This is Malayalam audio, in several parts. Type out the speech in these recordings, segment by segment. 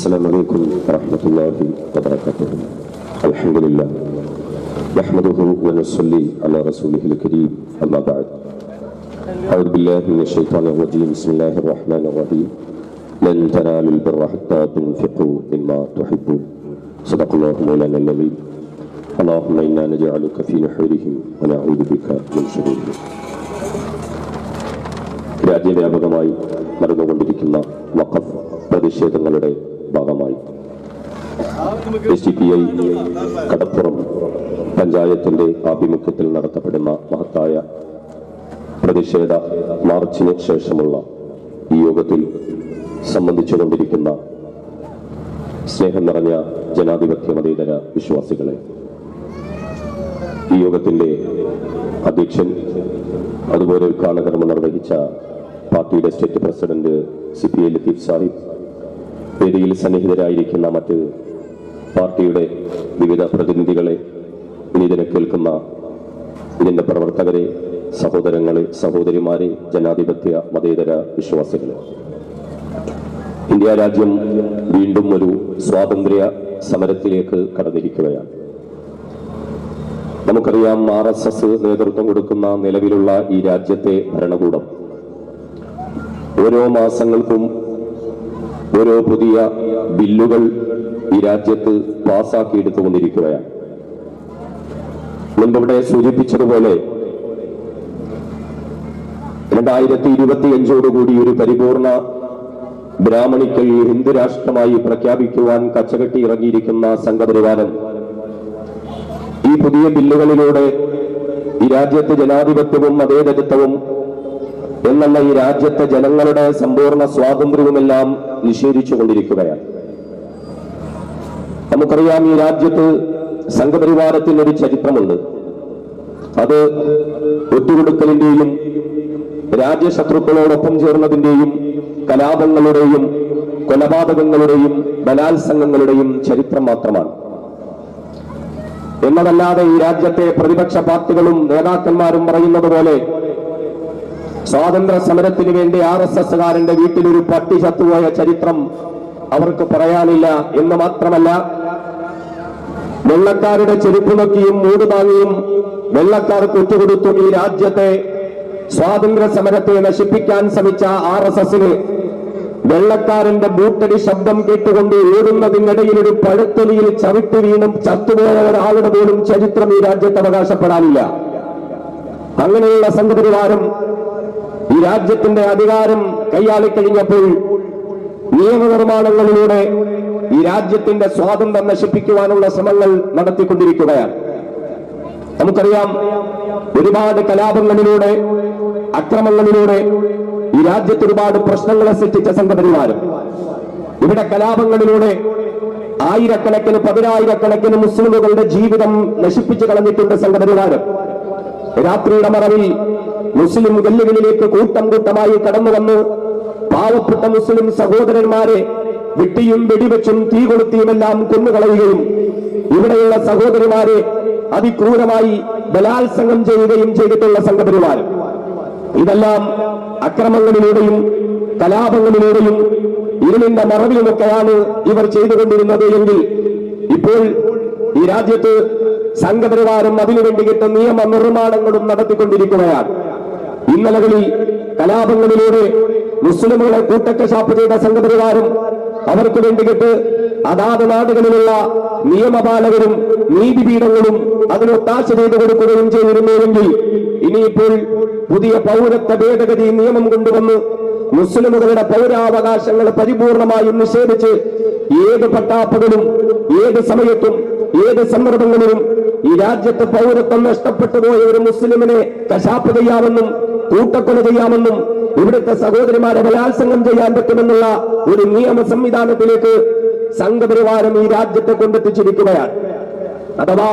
السلام عليكم ورحمة الله وبركاته. الحمد لله نحمده ونصلي على رسوله الكريم أما بعد. أعوذ بالله من الشيطان الرجيم. بسم الله الرحمن الرحيم. لن تنالوا البر حتى تنفقوا مما تحبون. صدق الله مولانا العظيم. اللهم إنا نجعلك في نحورهم ونعوذ بك من شرورهم. രാജ്യവ്യാപകമായി നടന്നുകൊണ്ടിരിക്കുന്ന വഖഫ് പ്രതിഷേധങ്ങളുടെ ഭാഗമായി SDPI കടപ്പുറം പഞ്ചായത്തിന്റെ ആഭിമുഖ്യത്തിൽ നടത്തപ്പെടുന്ന മഹത്തായ പ്രതിഷേധ മാർച്ചിന് ശേഷമുള്ള ഈ യോഗത്തിൽ സംബന്ധിച്ചുകൊണ്ടിരിക്കുന്ന സ്നേഹം നിറഞ്ഞ ജനാധിപത്യ മതേതര വിശ്വാസികളെ, ഈ യോഗത്തിന്റെ അധ്യക്ഷൻ, അതുപോലെ ഉദ്ഘാടനകർമ്മം നിർവഹിച്ച പാർട്ടിയുടെ state president CPI Latheef Sahib, വേദിയിൽ സന്നിഹിതരായിരിക്കുന്ന മറ്റ് പാർട്ടിയുടെ വിവിധ പ്രതിനിധികളെ, ഇതിനെ കേൾക്കുന്ന ഇതിന്റെ പ്രവർത്തകരെ, സഹോദരങ്ങളെ, സഹോദരിമാരെ, ജനാധിപത്യ മതേതര വിശ്വാസികളെ, ഇന്ത്യ രാജ്യം വീണ്ടും ഒരു സ്വാതന്ത്ര്യ സമരത്തിലേക്ക് കടന്നിരിക്കുകയാണ്. നമുക്കറിയാം, RSS നേതൃത്വം കൊടുക്കുന്ന നിലവിലുള്ള ഈ രാജ്യത്തെ ഭരണകൂടം ഓരോ മാസങ്ങൾക്കും ഓരോ പുതിയ ബില്ലുകൾ ഈ രാജ്യത്ത് പാസാക്കിയെടുത്തുകൊണ്ടിരിക്കുകയാണ്. മുൻപിവിടെ സൂചിപ്പിച്ചതുപോലെ 2025 ഒരു പരിപൂർണ ബ്രാഹ്മണിക്കൽ ഹിന്ദു രാഷ്ട്രമായി പ്രഖ്യാപിക്കുവാൻ കച്ചകെട്ടി ഇറങ്ങിയിരിക്കുന്ന സംഘപരിവാരം ഈ പുതിയ ബില്ലുകളിലൂടെ ഈ രാജ്യത്തെ ജനാധിപത്യവും മതേതരത്വവും എന്നുള്ള ഈ രാജ്യത്തെ ജനങ്ങളുടെ സമ്പൂർണ്ണ സ്വാതന്ത്ര്യവുമെല്ലാം നിഷേധിച്ചുകൊണ്ടിരിക്കുകയാണ്. നമുക്കറിയാം, ഈ രാജ്യത്ത് സംഘപരിവാരത്തിന് ഒരു ചരിത്രമുണ്ട്. അത് ഒറ്റുകൊടുക്കലിന്റെയും രാജ്യശത്രുക്കളോടൊപ്പം ചേർന്നതിന്റെയും കലാപങ്ങളുടെയും കൊലപാതകങ്ങളുടെയും ബലാത്സംഗങ്ങളുടെയും ചരിത്രം മാത്രമാണ്. എന്നതല്ലാതെ ഈ രാജ്യത്തെ പ്രതിപക്ഷ പാർട്ടികളും നേതാക്കന്മാരും പറയുന്നത് പോലെ സ്വാതന്ത്ര്യ സമരത്തിന് വേണ്ടി RSSകാരന്റെ വീട്ടിലൊരു പട്ടി ചത്തുപോയ ചരിത്രം അവർക്ക് പറയാനില്ല എന്ന് മാത്രമല്ല, വെള്ളക്കാരുടെ ചെരുപ്പ് നോക്കിയും മൂട് താങ്ങിയും വെള്ളക്കാർക്ക് ഒറ്റുകൊടുത്തും ഈ രാജ്യത്തെ സ്വാതന്ത്ര്യ സമരത്തെ നശിപ്പിക്കാൻ ശ്രമിച്ച RSSന് വെള്ളക്കാരന്റെ ബൂട്ടടി ശബ്ദം കേട്ടുകൊണ്ട് ഓടുന്നതിനിടയിൽ ഒരു പഴത്തൊലിയിൽ ചവിട്ടി വീണും ചത്തുപോയ ഒരാളുടെ പോലും ചരിത്രം ഈ രാജ്യത്ത് അവകാശപ്പെടാനില്ല. അങ്ങനെയുള്ള സംഘപരിവാരം ഈ രാജ്യത്തിന്റെ അധികാരം കൈയാളിക്കഴിഞ്ഞപ്പോൾ നിയമനിർമ്മാണങ്ങളിലൂടെ ഈ രാജ്യത്തിന്റെ സ്വാതന്ത്ര്യം നശിപ്പിക്കുവാനുള്ള ശ്രമങ്ങൾ നടത്തിക്കൊണ്ടിരിക്കുകയാണ്. നമുക്കറിയാം, ഒരുപാട് കലാപങ്ങളിലൂടെ, അക്രമങ്ങളിലൂടെ ഈ രാജ്യത്ത് ഒരുപാട് പ്രശ്നങ്ങളെ സൃഷ്ടിച്ച സംഘപരിവാരം ഇവിടെ കലാപങ്ങളിലൂടെ ആയിരക്കണക്കിന് പതിനായിരക്കണക്കിന് മുസ്ലിമുകളുടെ ജീവിതം നശിപ്പിച്ചു കളഞ്ഞിട്ടുണ്ട്. സംഘപരിവാരം രാത്രിയുടെ മറവിൽ മുസ്ലിം ഗല്ലുകളിലേക്ക് കൂട്ടം കൂട്ടമായി കടന്നു വന്ന് പാവപ്പെട്ട മുസ്ലിം സഹോദരന്മാരെ വെട്ടിയും വെടിവെച്ചും തീ കൊളുത്തിയുമെല്ലാം കൊന്നുകളയുകയും ഇവിടെയുള്ള സഹോദരിമാരെ അതിക്രൂരമായി ബലാത്സംഗം ചെയ്യുകയും ചെയ്തിട്ടുള്ള സംഘപരിവാരം ഇതെല്ലാം അക്രമങ്ങളിലൂടെയും കലാപങ്ങളിലൂടെയും ഇരുളിന്റെ മറവിലുമൊക്കെയാണ് ഇവർ ചെയ്തുകൊണ്ടിരുന്നത് എങ്കിൽ ഇപ്പോൾ ഈ രാജ്യത്ത് സംഘപരിവാരം അതിനുവേണ്ടിയിട്ട് നിയമനിർമ്മാണങ്ങളും നടത്തിക്കൊണ്ടിരിക്കുകയാണ്. ഇന്നലകളിൽ കലാപങ്ങളിലൂടെ മുസ്ലിമുകളെ കൂട്ടക്കശാപ്പ് ചെയ്ത സംഘപരിവാരം അവർക്ക് വേണ്ടിയിട്ട് അതാത് നാടുകളിലുള്ള നിയമപാലകരും നീതിപീഠങ്ങളും അതിനൊത്താശ ചെയ്തു കൊടുക്കുകയും ചെയ്തിരുന്നുവെങ്കിൽ ഇനിയിപ്പോൾ പുതിയ പൗരത്വ ഭേദഗതി നിയമം കൊണ്ടുവന്ന് മുസ്ലിമുകളുടെ പൗരാവകാശങ്ങൾ പരിപൂർണമായും നിഷേധിച്ച് ഏത് പട്ടാപ്പകലും ഏത് സമയത്തും ഏത് സന്ദർഭങ്ങളിലും ഈ രാജ്യത്ത് പൗരത്വം നഷ്ടപ്പെട്ടു പോയ ഒരു മുസ്ലിമിനെ കശാപ്പ് ചെയ്യാമെന്നും കൂട്ടക്കൊല ചെയ്യാമെന്നും ഇവിടുത്തെ സഹോദരിമാരെ ബലാത്സംഗം ചെയ്യാൻ പറ്റുമെന്നുള്ള ഒരു നിയമ സംവിധാനത്തിലേക്ക് സംഘപരിവാരം ഈ രാജ്യത്തെ കൊണ്ടെത്തിച്ചിരിക്കുകയാണ്. അഥവാ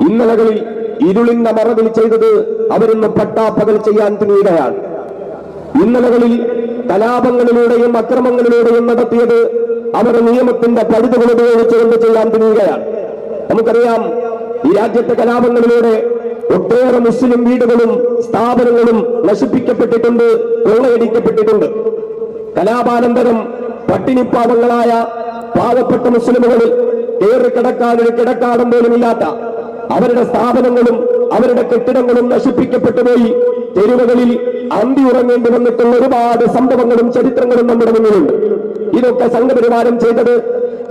ഇന്നലകളിൽ ഇരുളിന്റെ മറവിൽ ചെയ്തത് അവരിന്ന് പട്ടാപ്പകൽ ചെയ്യാൻ തുനിയുകയാണ്. ഇന്നലകളിൽ കലാപങ്ങളിലൂടെയും അക്രമങ്ങളിലൂടെയും നടത്തിയത് അവർ നിയമത്തിന്റെ പഴുതുകൾ ഉപയോഗിച്ചുകൊണ്ട് ചെയ്യാൻ തുനിയുകയാണ്. നമുക്കറിയാം, ഈ രാജ്യത്തെ കലാപങ്ങളിലൂടെ ഒട്ടേറെ മുസ്ലിം വീടുകളും സ്ഥാപനങ്ങളും നശിപ്പിക്കപ്പെട്ടിട്ടുണ്ട്, കൊള്ളയടിക്കപ്പെട്ടിട്ടുണ്ട്. കലാപാനന്തരം പട്ടിണിപ്പാവങ്ങളായ പാവപ്പെട്ട മുസ്ലിമുകളിൽ കയറിക്കിടക്കാൻ ഒരു കിടക്കാടം പോലും ഇല്ലാത്ത അവരുടെ സ്ഥാപനങ്ങളും അവരുടെ കെട്ടിടങ്ങളും നശിപ്പിക്കപ്പെട്ടു പോയി തെരുവുകളിൽ അന്തി ഉറങ്ങേണ്ടി വന്നിട്ടുള്ള ഒരുപാട് സംഭവങ്ങളും ചരിത്രങ്ങളും നമ്മുടെ മുന്നിലുണ്ട്. ഇതൊക്കെ സംഘപരിവാരം ചെയ്തത്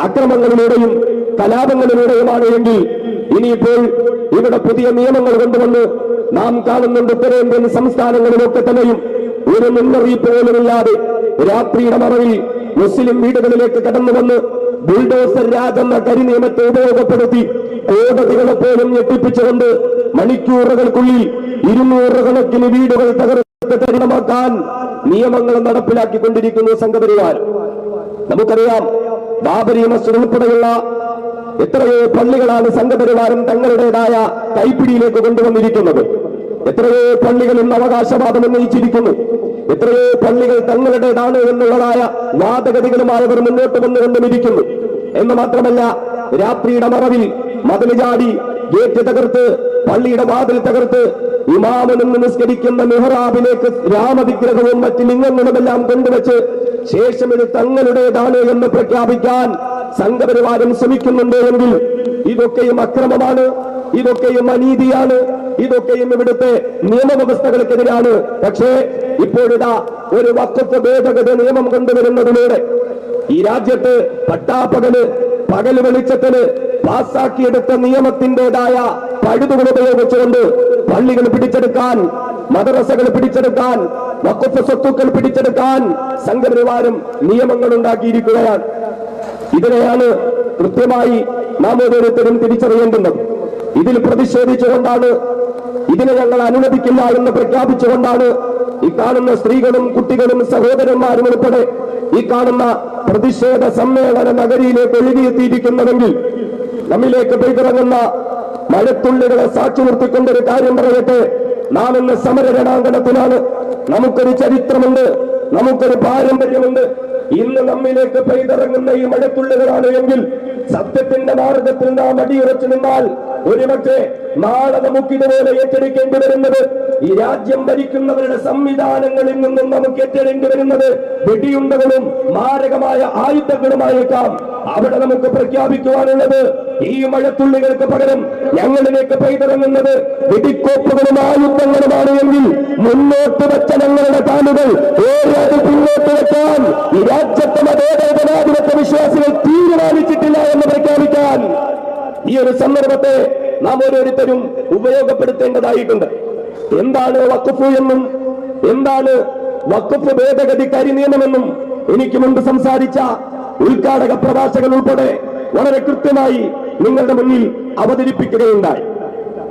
അക്രമങ്ങളിലൂടെയും കലാപങ്ങളിലൂടെയുമാണ് എങ്കിൽ ഇനിയിപ്പോൾ ഇവിടെ പുതിയ നിയമങ്ങൾ കൊണ്ടുവന്ന് നാം കാണുന്നുണ്ട് ഉത്തരേന്ത്യൻ സംസ്ഥാനങ്ങളിലൊക്കെ തന്നെയും ഒരു മുന്നറിയിപ്പ് പോലുമില്ലാതെ രാത്രിയുടെ മറവിൽ മുസ്ലിം വീടുകളിലേക്ക് കടന്നു വന്ന് ബുൾഡോസർ രാജ് എന്ന കരിനിയമത്തെ ഉപയോഗപ്പെടുത്തി കോടതികളെ പോലും ഞെട്ടിപ്പിച്ചുകൊണ്ട് മണിക്കൂറുകൾക്കുള്ളിൽ 200 കണക്കിന് വീടുകൾ തകർത്ത് തരിണമാക്കാൻ നിയമങ്ങൾ നടപ്പിലാക്കിക്കൊണ്ടിരിക്കുന്നു സംഘപരിവാർ. നമുക്കറിയാം, ബാബരി മസ്ജിദ് ഉൾപ്പെടെയുള്ള എത്രയോ പള്ളികളാണ് സംഘപരിവാരം തങ്ങളുടേതായ കൈപ്പിടിയിലേക്ക് കൊണ്ടുവന്നിരിക്കുന്നത്. എത്രയോ പള്ളികൾ ഇന്ന് അവകാശവാദം ഉന്നയിച്ചിരിക്കുന്നു. എത്രയോ പള്ളികൾ തങ്ങളുടേതാണ് എന്നുള്ളതായ വാദഗതികളുമായി അവർ മുന്നോട്ട് വന്നുകൊണ്ടിരിക്കുന്നു. എന്ന് മാത്രമല്ല, രാത്രിയുടെ മറവിൽ മതിൽ ചാടി ഗേറ്റ് തകർത്ത് പള്ളിയുടെ വാതിൽ തകർത്ത് ഇമാമിന് നിസ്കരിക്കുന്ന മെഹ്റാബിലേക്ക് രാമവിഗ്രഹവും മറ്റ് ലിംഗങ്ങളുമെല്ലാം കൊണ്ടുവച്ച് ശേഷം ഇത് തങ്ങളുടേതാണ് എന്ന് പ്രഖ്യാപിക്കാൻ സംഘപരിവാരം ശ്രമിക്കുന്നുണ്ട് എങ്കിൽ ഇതൊക്കെയും അക്രമമാണ്, ഇതൊക്കെയും അനീതിയാണ്, ഇതൊക്കെയും ഇവിടുത്തെ നിയമവ്യവസ്ഥകൾക്കെതിരാണ്. പക്ഷേ ഇപ്പോഴിതാ ഒരു വഖഫ് ഭേദഗതി നിയമം കൊണ്ടുവരുന്നതിലൂടെ ഈ രാജ്യത്ത് പകൽ വെളിച്ചത്തിന് പാസാക്കിയെടുത്ത നിയമത്തിന്റേതായ പഴുതുകൾ ഉപയോഗിച്ചുകൊണ്ട് പള്ളികൾ പിടിച്ചെടുക്കാൻ, മദ്രസകൾ പിടിച്ചെടുക്കാൻ, വഖഫ് സ്വത്തുക്കൾ പിടിച്ചെടുക്കാൻ സംഘപരിവാരം നിയമങ്ങൾ ഉണ്ടാക്കിയിരിക്കുകയാണ്. ഇതിനെയാണ് കൃത്യമായി നാം ഓരോരുത്തരും തിരിച്ചറിയേണ്ടുന്നത്. ഇതിൽ പ്രതിഷേധിച്ചുകൊണ്ടാണ്, ഇതിനെ ഞങ്ങൾ അനുവദിക്കില്ല എന്ന് പ്രഖ്യാപിച്ചുകൊണ്ടാണ് ഈ കാണുന്ന സ്ത്രീകളും കുട്ടികളും സഹോദരന്മാരും ഉൾപ്പെടെ ഈ കാണുന്ന പ്രതിഷേധ സമ്മേളന നഗരിയിലേക്ക് ഒഴുകിയെത്തിയിരിക്കുന്നതെങ്കിൽ നമ്മിലേക്ക് പെയ്തിറങ്ങുന്ന മഴത്തുള്ളികളെ സാക്ഷി നിർത്തിക്കൊണ്ടൊരു കാര്യം പറയട്ടെ. നാം ഇന്ന് സമര രണാങ്കണത്തിലാണ്. നമുക്കൊരു ചരിത്രമുണ്ട്, നമുക്കൊരു പാരമ്പര്യമുണ്ട്. ഇന്ന് നമ്മിലേക്ക് പെയ്തിറങ്ങുന്ന ഈ മഴത്തുള്ളികളാണ് എങ്കിൽ സത്യത്തിന്റെ മാർഗത്തിൽ നാം അടിയുറച്ചു നിന്നാൽ ഒരുപക്ഷെ നാളെ നമുക്കിതുപോലെ ഏറ്റെടുക്കേണ്ടി വരുന്നത് ഈ രാജ്യം ഭരിക്കുന്നവരുടെ സംവിധാനങ്ങളിൽ നിന്നും നമുക്ക് ഏറ്റെടുക്കേണ്ടി വരുന്നത് വെടിയുണ്ടകളും മാരകമായ ആയുധങ്ങളുമായേക്കാം. അവിടെ നമുക്ക് പ്രഖ്യാപിക്കുവാനുള്ളത് ഈ മഴത്തുള്ളികൾക്ക് പകരം ഞങ്ങളിലേക്ക് പെയ്തിറങ്ങുന്നത് വെടിക്കോപ്പുകളും ആയുധങ്ങളുമാണ് എങ്കിൽ മുന്നോട്ട് വെച്ച ഞങ്ങളുടെ കാലുകൾ ഏറെ പിന്നോട്ട് വെക്കാൻ ഈ രാജ്യത്തെ മതേതര വിശ്വാസികൾ തീരുമാനിച്ചിട്ടില്ല എന്ന് പ്രഖ്യാപിക്കാൻ ഈ ഒരു സന്ദർഭത്തെ നാം ഓരോരുത്തരും ഉപയോഗപ്പെടുത്തേണ്ടതായിട്ടുണ്ട്. എന്താണ് വഖഫ് എന്നും എന്താണ് വഖഫ് ഭേദഗതി കരിനിയമമെന്നും എനിക്ക് മുമ്പ് സംസാരിച്ച ഉദ്ഘാടക പ്രഭാഷകൻ ഉൾപ്പെടെ വളരെ കൃത്യമായി നിങ്ങളുടെ മുന്നിൽ അവതരിപ്പിക്കുകയുണ്ടായി.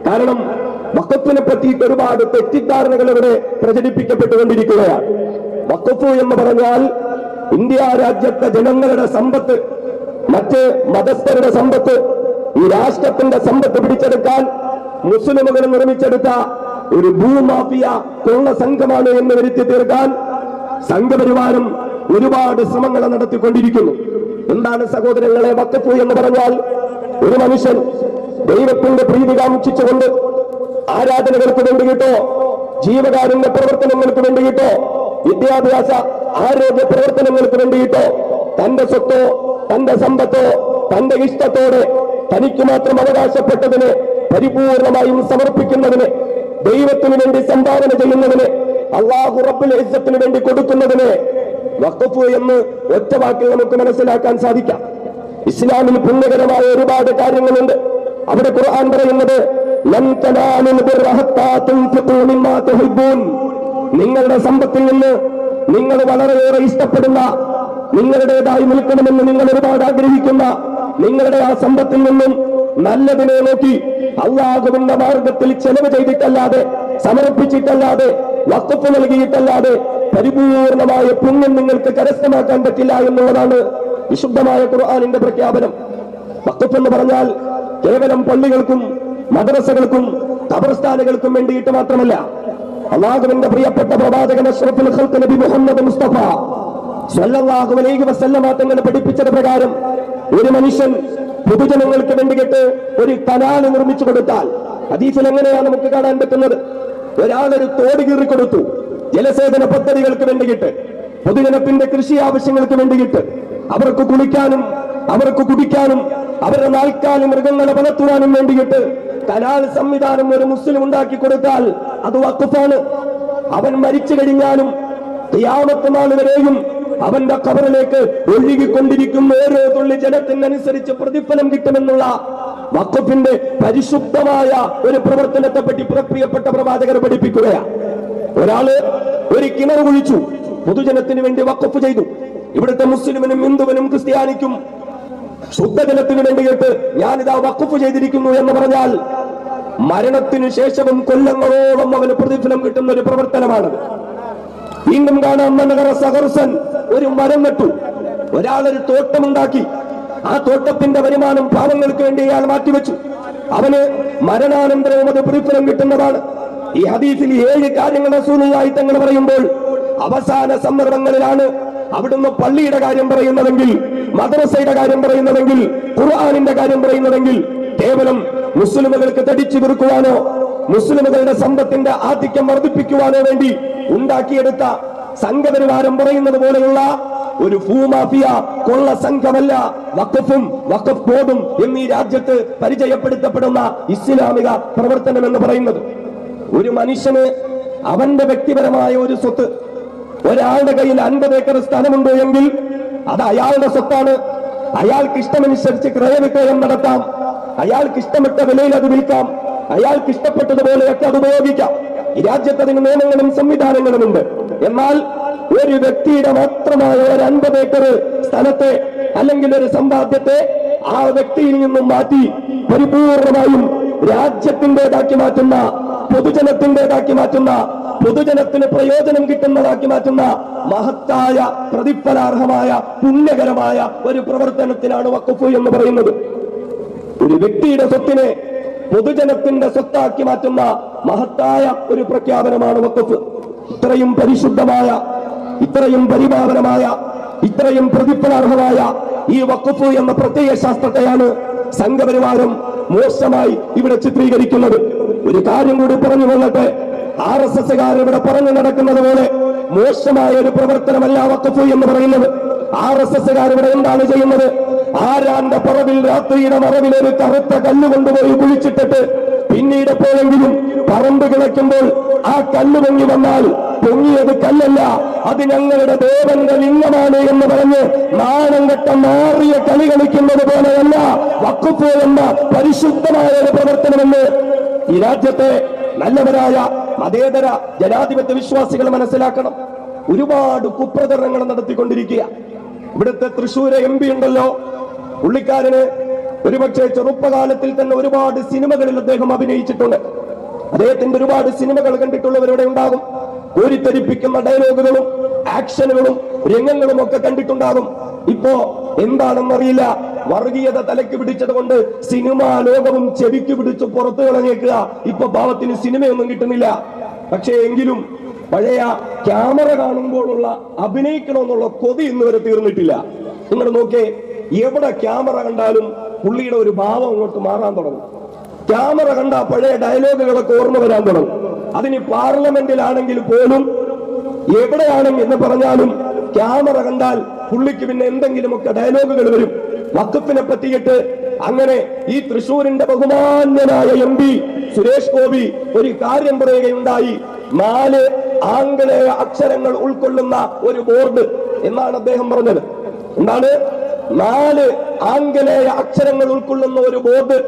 കാരണം വഖഫിനെ പറ്റിയിട്ട് ഒരുപാട് തെറ്റിദ്ധാരണകൾ ഇവിടെ പ്രചരിപ്പിക്കപ്പെട്ടുകൊണ്ടിരിക്കുകയാണ്. വഖഫ് എന്ന് പറഞ്ഞാൽ ഇന്ത്യ രാജ്യത്തെ ജനങ്ങളുടെ സമ്പത്ത്, മറ്റ് മതസ്ഥരുടെ സമ്പത്ത്, ഈ രാഷ്ട്രത്തിന്റെ സമ്പത്ത് പിടിച്ചെടുക്കാൻ മുസ്ലിമുകൾ നിർമ്മിച്ചെടുത്ത ഒരു ഭൂമാഫിയ കൊള്ള സംഘമാണ് എന്ന് വരുത്തി തീർക്കാൻ സംഘപരിവാരം ഒരുപാട് ശ്രമങ്ങൾ നടത്തിക്കൊണ്ടിരിക്കുന്നു. എന്താണ് സഹോദരങ്ങളെ വഖഫ് എന്ന് പറഞ്ഞാൽ? ഒരു മനുഷ്യൻ ദൈവത്തിന്റെ പ്രീതി കാംക്ഷിച്ചുകൊണ്ട് ആരാധനകൾക്ക് വേണ്ടിയിട്ടോ ജീവകാരുണ്യ പ്രവർത്തനങ്ങൾക്ക് വേണ്ടിയിട്ടോ വിദ്യാഭ്യാസ ആരോഗ്യ പ്രവർത്തനങ്ങൾക്ക് വേണ്ടിയിട്ടോ തന്റെ സ്വത്തോ തന്റെ സമ്പത്തോ തന്റെ ഇഷ്ടത്തോടെ തനിക്ക് മാത്രം അവകാശപ്പെട്ടതിനെ പരിപൂർണമായും സമർപ്പിക്കുന്നതിന്, ദൈവത്തിന് വേണ്ടി സംഭാവന ചെയ്യുന്നതിന്, അല്ലാഹു റബ്ബുൽ ഇസ്സത്തിന് വേണ്ടി കൊടുക്കുന്നതിന് വഖഫ് എന്ന് ഒറ്റ വാക്കിൽ നമുക്ക് മനസ്സിലാക്കാൻ സാധിക്കാം. ഇസ്ലാമിൽ പുണ്യകരമായ ഒരുപാട് കാര്യങ്ങളുണ്ട്. അവിടെ ഖുർആൻ പറയുന്നത് ലൻ തനാലുൽ ബിർറ ഹത്താ തുൻഫിഖൂ മിമ്മാ തുഹിബ്ബൂൻ, നിങ്ങളുടെ സമ്പത്തിൽ നിന്ന് നിങ്ങൾ വളരെയേറെ ഇഷ്ടപ്പെടുന്ന, നിങ്ങളുടേതായി നിൽക്കണമെന്ന് നിങ്ങൾ ഒരുപാട് ആഗ്രഹിക്കുന്ന നിങ്ങളുടെ ആ സമ്പത്തിൽ നിന്നും നല്ലതിനെ നോക്കി അല്ലാഹുവിന്റെ മാർഗത്തിൽ ചെലവ് ചെയ്തിട്ടല്ലാതെ, സമർപ്പിച്ചിട്ടല്ലാതെ, വഖഫ് നൽകിയിട്ടല്ലാതെ പരിപൂർണമായ പുണ്യം നിങ്ങൾക്ക് കരസ്ഥമാക്കാൻ പറ്റില്ല എന്നുള്ളതാണ് വിശുദ്ധമായ ഖുർആനിന്റെ പ്രഖ്യാപനം. വഖഫ് എന്ന് പറഞ്ഞാൽ കേവലം പള്ളികൾക്കും മദ്രസകൾക്കും ഖബർസ്ഥാനുകൾക്കും വേണ്ടിയിട്ട് മാത്രമല്ല. അല്ലാഹുവിന്റെ പ്രിയപ്പെട്ട പ്രവാചകൻ അഷ്റഫുൽ ഖൽഖ് നബി മുഹമ്മദ് മുസ്തഫ സ്വല്ലല്ലാഹു അലൈഹി വസല്ലമ തങ്ങൾ പഠിപ്പിച്ചത് പ്രകാരം ഒരു മനുഷ്യൻ പൊതുജനങ്ങൾക്ക് വേണ്ടിയിട്ട് ഒരു കനാല് നിർമ്മിച്ചു കൊടുത്താൽ, ഹദീസിൽ എങ്ങനെയാണ് നമുക്ക് കാണാൻ പറ്റുന്നത്? ഒരാളൊരു തോട് കീറി കൊടുത്തു ജലസേചന പദ്ധതികൾക്ക് വേണ്ടിയിട്ട്, പൊതുജനത്തിന്റെ കൃഷി ആവശ്യങ്ങൾക്ക് വേണ്ടിയിട്ട്, അവർക്ക് കുളിക്കാനും അവർക്ക് കുടിക്കാനും അവരുടെ നാൽക്കാലി മൃഗങ്ങളെ വളർത്തുവാനും വേണ്ടിയിട്ട് കനാൽ സംവിധാനം ഒരു മുസ്ലിം ഉണ്ടാക്കി കൊടുത്താൽ അത് വഖഫാണ്. അവൻ മരിച്ചു കഴിഞ്ഞാലും ഖിയാമത്ത് നാൾ വരെയും അവന്റെ ഖബറിലേക്ക് ഒഴുകിക്കൊണ്ടിരിക്കുന്ന ഓരോ തുള്ളി ജലത്തിനനുസരിച്ച് പ്രതിഫലം കിട്ടുമെന്നുള്ള വഖഫിന്റെ പരിശുദ്ധമായ ഒരു പ്രവർത്തനത്തെ പറ്റി പ്രിയപ്പെട്ട പ്രവാചകർ പഠിപ്പിക്കുകയാണ്. ഒരാള് ഒരു കിണർ കുഴിച്ചു, പൊതുജനത്തിന് വേണ്ടി വഖഫ് ചെയ്തു. ഇവിടുത്തെ മുസ്ലിമിനും ഹിന്ദുവിനും ക്രിസ്ത്യാനിക്കും ശുദ്ധജലത്തിന് വേണ്ടിയിട്ട് ഞാനിതാ വഖഫ് ചെയ്തിരിക്കുന്നു എന്ന് പറഞ്ഞാൽ മരണത്തിനു ശേഷവും കൊല്ലങ്ങളോളം അവന് പ്രതിഫലം കിട്ടുന്ന ഒരു പ്രവർത്തനമാണ്. വീണ്ടും കാണാം, സഹർസൻ ഒരു മരം നട്ടു, ഒരാളൊരു തോട്ടമുണ്ടാക്കി, ആ തോട്ടത്തിന്റെ വരുമാനം പാവങ്ങൾക്ക് വേണ്ടി അയാൾ മാറ്റിവെച്ചു. അവന് മരണാനന്തരവും അത് പ്രതിഫലം കിട്ടുന്നതാണ്. ഈ ഹദീസിൽ 7 കാര്യങ്ങൾ റസൂലുള്ളാഹി തങ്ങൾ പറയുമ്പോൾ അവസാന സന്ദർഭങ്ങളിലാണ് അവിടുന്ന് പള്ളിയുടെ കാര്യം പറയുന്നതെങ്കിൽ, മദ്രസയുടെ കാര്യം പറയുന്നതെങ്കിൽ, ഖുർആനിന്റെ കാര്യം പറയുന്നതെങ്കിൽ കേവലം മുസ്ലിമുകൾക്ക് തടിച്ചു വീർക്കുവാനോ മുസ്ലിമുകളുടെ സമ്പത്തിന്റെ ആധിക്യം വർദ്ധിപ്പിക്കുവാനോ വേണ്ടി ഉണ്ടാക്കിയെടുത്ത സംഘപരിവാരം പറയുന്നത് പോലെയുള്ള ഒരു ഭൂമാഫിയ കൊള്ള സംഘമല്ല വഖഫും വഖഫ് ബോർഡും എന്നീ രാജ്യത്ത് പരിചയപ്പെടുത്തപ്പെടുന്ന ഇസ്ലാമിക പ്രവർത്തനം എന്ന് പറയുന്നത്. ഒരു മനുഷ്യന് അവന്റെ വ്യക്തിപരമായ ഒരു സ്വത്ത്, ഒരാളുടെ കയ്യിൽ 50 ഏക്കർ സ്ഥലമുണ്ട് എങ്കിൽ അത് അയാളുടെ സ്വത്താണ്. അയാൾക്ക് ഇഷ്ടമനുസരിച്ച് ക്രയവിക്രയം നടത്താം, അയാൾക്ക് ഇഷ്ടപ്പെട്ട വിലയിൽ അത് വിൽക്കാം, അയാൾക്ക് ഇഷ്ടപ്പെട്ടതുപോലെയൊക്കെ അത് ഉപയോഗിക്കാം. ഈ രാജ്യത്ത് അതിന് നിയമങ്ങളും സംവിധാനങ്ങളുമുണ്ട്. എന്നാൽ ഒരു വ്യക്തിയുടെ മാത്രമായ ഒരു 50 ഏക്കർ സ്ഥലത്തെ അല്ലെങ്കിൽ ഒരു സമ്പാദ്യത്തെ ആ വ്യക്തിയിൽ നിന്നും മാറ്റി പരിപൂർണമായും രാജ്യത്തിൻ്റെതാക്കി മാറ്റുന്ന, പൊതുജനത്തിൻ്റെതാക്കി മാറ്റുന്ന, പൊതുജനത്തിന് പ്രയോജനം കിട്ടുന്നതാക്കി മാറ്റുന്ന മഹത്തായ പ്രതിഫലാർഹമായ പുണ്യകരമായ ഒരു പ്രവർത്തനത്തിനാണ് വഖഫ് എന്ന് പറയുന്നത്. ഒരു വ്യക്തിയുടെ സ്വത്തിനെ പൊതുജനത്തിന്റെ സ്വത്താക്കി മാറ്റുന്ന മഹത്തായ ഒരു പ്രഖ്യാപനമാണ് വഖഫ്. ഇത്രയും പരിശുദ്ധമായ, ഇത്രയും പരിപാവനമായ, ഇത്രയും പ്രതിഫലാർഹമായ ഈ വഖഫ് എന്ന പ്രത്യയ ശാസ്ത്രത്തെയാണ് സംഘപരിവാരം മോശമായി ഇവിടെ ചിത്രീകരിക്കുന്നത്. ഒരു കാര്യം കൂടി പറഞ്ഞു കൊള്ളട്ടെ, RSSകാർ ഇവിടെ പറഞ്ഞു നടക്കുന്നത് പോലെ മോശമായ ഒരു പ്രവർത്തനമല്ല വഖഫ് എന്ന് പറയുന്നത്. RSSകാർ ഇവിടെ എന്താണ് ചെയ്യുന്നത്? ആരാന്റെ പറവിൽ രാത്രിയുടെ മറവിൽ ഒരു കറുത്ത കല്ല് കൊണ്ടുപോയി കുഴിച്ചിട്ടിട്ട് പിന്നീട് എപ്പോഴെങ്കിലും പറമ്പ് കിളയ്ക്കുമ്പോൾ ആ കല്ല് പൊങ്ങി വന്നാൽ പൊങ്ങിയത് കല്ലല്ല, അത് ഞങ്ങളുടെ ദേവന്റെ ലിംഗമാണ് എന്ന് പറഞ്ഞ് നാണം കെട്ട മാറിയ കളി കളിക്കുന്നത് പോലെയല്ല വഖഫ് എന്ന പരിശുദ്ധമായ ഒരു പ്രവർത്തനമെന്ന് ഈ രാജ്യത്തെ നല്ലവരായ മതേതര ജനാധിപത്യ വിശ്വാസികൾ മനസ്സിലാക്കണം. ഒരുപാട് കുപ്രചരണങ്ങൾ നടത്തിക്കൊണ്ടിരിക്കുക. ഇവിടുത്തെ തൃശ്ശൂര് MP ഉണ്ടല്ലോ, പുള്ളിക്കാരന് ഒരുപക്ഷെ ചെറുപ്പകാലത്തിൽ തന്നെ ഒരുപാട് സിനിമകളിൽ അദ്ദേഹം അഭിനയിച്ചിട്ടുണ്ട്. അദ്ദേഹത്തിന്റെ ഒരുപാട് സിനിമകൾ കണ്ടിട്ടുള്ളവരുടെ ഉണ്ടാകും. കോരിത്തരിപ്പിക്കുന്ന ഡയലോഗുകളും ആക്ഷനുകളും രംഗങ്ങളും ഒക്കെ കണ്ടിട്ടുണ്ടാകും. ഇപ്പോ എന്താണെന്നറിയില്ല, വർഗീയത തലയ്ക്ക് പിടിച്ചത് കൊണ്ട് സിനിമാ ലോകവും ചെവിക്ക് പിടിച്ച് പുറത്തു കളഞ്ഞേക്കുക. ഇപ്പൊ പാവത്തിന് സിനിമയൊന്നും കിട്ടുന്നില്ല. പക്ഷേ എങ്കിലും പഴയ ക്യാമറ കാണുമ്പോഴുള്ള അഭിനയിക്കണമെന്നുള്ള കൊതി ഇന്ന് വരെ തീർന്നിട്ടില്ല. നിങ്ങൾ നോക്കേ, എവിടെ ക്യാമറ കണ്ടാലും പുള്ളിയുടെ ഒരു ഭാവം അങ്ങോട്ട് മാറാൻ തുടങ്ങും. ക്യാമറ കണ്ട പഴയ ഡയലോഗുകളൊക്കെ ഓർമ്മ വരാൻ തുടങ്ങും. അതിന് പാർലമെന്റിലാണെങ്കിൽ പോലും എവിടെയാണെന്ന് എന്ന് പറഞ്ഞാലും ക്യാമറ കണ്ടാൽ പുള്ളിക്ക് പിന്നെ എന്തെങ്കിലുമൊക്കെ ഡയലോഗുകൾ വരും. വഖഫിനെ പറ്റിയിട്ട് അങ്ങനെ ഈ തൃശ്ശൂരിന്റെ ബഹുമാന്യനായ MP സുരേഷ് ഗോപി ഒരു കാര്യം പറയുകയുണ്ടായി. 4 ആംഗലേയ അക്ഷരങ്ങൾ ഉൾക്കൊള്ളുന്ന ഒരു ബോർഡ് എന്നാണ് അദ്ദേഹം പറഞ്ഞത്. എന്താണ് 4 ആംഗലേയ അക്ഷരങ്ങൾ ഉൾക്കൊള്ളുന്ന ഒരു ബോർഡ്?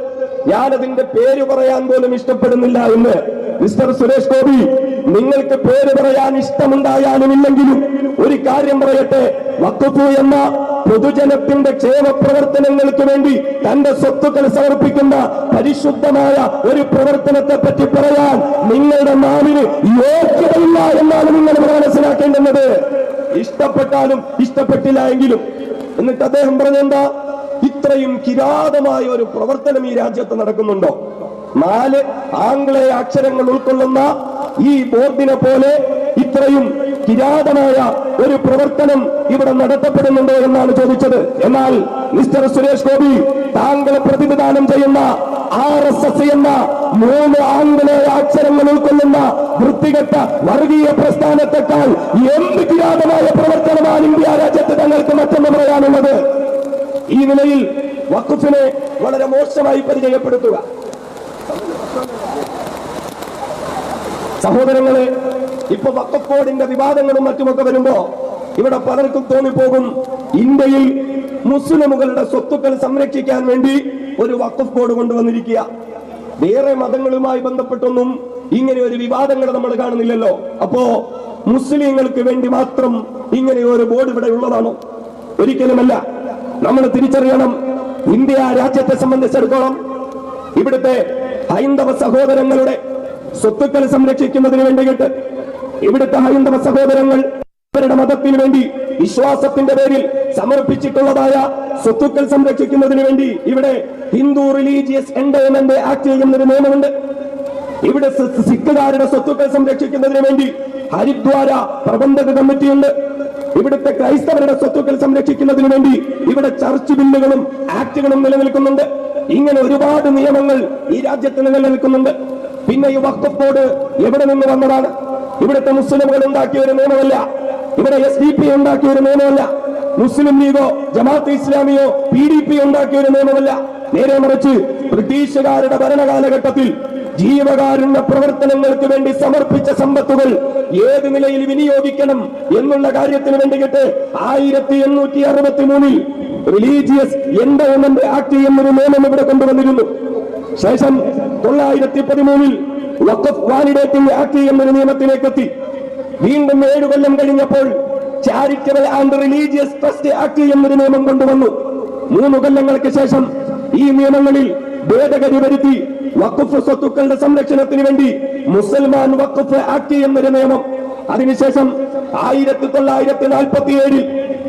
ഞാനതിന്റെ പേര് പറയാൻ പോലും ഇഷ്ടപ്പെടുന്നില്ല എന്ന്. മിസ്റ്റർ സുരേഷ് ഗോപി, നിങ്ങൾക്ക് പേര് പറയാൻ ഇഷ്ടമുണ്ടായാലും ഇല്ലെങ്കിലും ഒരു കാര്യം പറയട്ടെ, വഖഫ് എന്ന പൊതുജനത്തിന്റെ ക്ഷേമ പ്രവർത്തനങ്ങൾക്ക് വേണ്ടി തന്റെ സ്വത്തുക്കൾ സമർപ്പിക്കുന്ന പരിശുദ്ധമായ ഒരു പ്രവർത്തനത്തെ പറ്റി പറയാൻ നിങ്ങളുടെ നാവിന് യോഗ്യതയില്ല എന്നാണ് നിങ്ങൾ മനസ്സിലാക്കേണ്ടുന്നത്. ഇഷ്ടപ്പെട്ടാലും ഇഷ്ടപ്പെട്ടില്ല എങ്കിലും. എന്നിട്ട് അദ്ദേഹം പറഞ്ഞെന്താ, ഇത്രയും കിരാതമായ ഒരു പ്രവർത്തനം ഈ രാജ്യത്ത് നടക്കുന്നുണ്ടോ? 4 ആംഗലേയ അക്ഷരങ്ങൾ ഉൾക്കൊള്ളുന്ന ഈ ബോർഡിനെ പോലെ ഇത്രയും കിരാതമായ ഒരു പ്രവർത്തനം ഇവിടെ നടത്തപ്പെടുന്നുണ്ടോ എന്നാണ് ചോദിച്ചത്. എന്നാൽ മിസ്റ്റർ സുരേഷ് ഗോപി, താങ്കൾ പ്രതിനിധാനം ചെയ്യുന്ന RSS എന്ന 3 ആംഗലേയ അക്ഷരങ്ങൾ ഉൾക്കൊള്ളുന്ന വൃത്തികെട്ട വർഗീയ പ്രസ്ഥാനത്തെക്കാൾ എന്ത് കിരാതമായ പ്രവർത്തനമാണ് ഇന്ത്യ രാജ്യത്ത് തങ്ങൾക്ക് മറ്റൊന്ന് പറയാനുള്ളത്? ഈ നിലയിൽ വഖഫിനെ വളരെ മോശമായി പരിചയപ്പെടുത്തുക. സഹോദരങ്ങളെ, ഇപ്പൊ വഖഫ് ബോർഡിന്റെ വിവാദങ്ങളും മറ്റുമൊക്കെ വരുമ്പോ ഇവിടെ പലർക്കും തോന്നിപ്പോകും, ഇന്ത്യയിൽ മുസ്ലിമുകളുടെ സ്വത്തുക്കൾ സംരക്ഷിക്കാൻ വേണ്ടി ഒരു വഖഫ് ബോർഡ് കൊണ്ടുവന്നിരിക്കുക. വേറെ മതങ്ങളുമായി ബന്ധപ്പെട്ടൊന്നും ഇങ്ങനെ ഒരു വിവാദങ്ങൾ നമ്മൾ കാണുന്നില്ലല്ലോ. അപ്പോ മുസ്ലിങ്ങൾക്ക് വേണ്ടി മാത്രം ഇങ്ങനെ ഒരു ബോർഡ് ഇവിടെ ഉള്ളതാണോ? ഒരിക്കലുമല്ല. നമ്മൾ തിരിച്ചറിയണം, ഇന്ത്യ രാജ്യത്തെ സംബന്ധിച്ചിടത്തോളം ഇവിടുത്തെ ഹൈന്ദവ സഹോദരങ്ങളുടെ സ്വത്തുക്കൾ സംരക്ഷിക്കുന്നതിന് വേണ്ടിയിട്ട് ഇവിടുത്തെ ഹൈന്ദവ സഹോദരങ്ങൾ അവരുടെ മതത്തിന് വേണ്ടി വിശ്വാസത്തിന്റെ പേരിൽ സമർപ്പിച്ചിട്ടുള്ളതായ സ്വത്തുക്കൾ സംരക്ഷിക്കുന്നതിന് വേണ്ടി ഇവിടെ ഹിന്ദു റിലീജിയസ് എൻഡോവ്മെന്റ് ആക്ട് ചെയ്യുന്നൊരു നിയമമുണ്ട്. ഇവിടെ സിഖുകാരുടെ സ്വത്തുക്കൾ സംരക്ഷിക്കുന്നതിന് വേണ്ടി ഹരിദ്വാര പ്രബന്ധക കമ്മിറ്റിയുണ്ട്. ഇവിടുത്തെ ക്രൈസ്തവരുടെ സ്വത്തുക്കൾ സംരക്ഷിക്കുന്നതിന് വേണ്ടി ഇവിടെ ചർച്ച് ബില്ലുകളും ആക്ടുകളും നിലനിൽക്കുന്നുണ്ട്. ഇങ്ങനെ ഒരുപാട് നിയമങ്ങൾ ഈ രാജ്യത്ത് നിലനിൽക്കുന്നുണ്ട്. പിന്നെ ഈ വഖഫ് ബോർഡ് എവിടെ നിന്ന് വന്നതാണ്? ഇവിടുത്തെ മുസ്ലിമുകൾ ഉണ്ടാക്കിയ ഒരു നിയമമല്ല, ഇവിടെ SDP ഉണ്ടാക്കിയ ഒരു നിയമമല്ല, മുസ്ലിം ലീഗോ ജമാഅത്ത് ഇസ്ലാമിയോ PDP ഉണ്ടാക്കിയ ഒരു നിയമമല്ല. നേരെ മറിച്ച് ബ്രിട്ടീഷുകാരുടെ ഭരണകാലഘട്ടത്തിൽ ജീവകാരുണ്യ പ്രവർത്തനങ്ങൾക്ക് വേണ്ടി സമർപ്പിച്ച സമ്പത്തുകൾ ഏത് നിലയിൽ വിനിയോഗിക്കണം എന്നുള്ള കാര്യത്തിന് വേണ്ടിയിട്ട് 1863 റിലീജിയസ് എൻഡോവ്മെന്റ് ആക്ട് എന്നൊരു നിയമം ഇവിടെ കൊണ്ടുവന്നിരുന്നു. ശേഷം 913 വഖഫ് വാലിഡേറ്റിംഗ് ആക്ട് എന്നൊരു നിയമത്തിലേക്ക് എത്തി. വീണ്ടും 7 കൊല്ലം കഴിഞ്ഞപ്പോൾ charitable and religious trust act എന്നൊരു നിയമം കൊണ്ടുവന്നു. 3 കൊല്ലങ്ങൾക്ക് ശേഷം ഈ നിയമങ്ങളിൽ ഭേദഗതി വരുത്തി വഖഫ് സ്വത്തുക്കളുടെ സംരക്ഷണത്തിന് വേണ്ടി മുസൽമാൻ വഖഫ് ആക്ട് എന്നൊരു നിയമം. അതിനുശേഷം 1947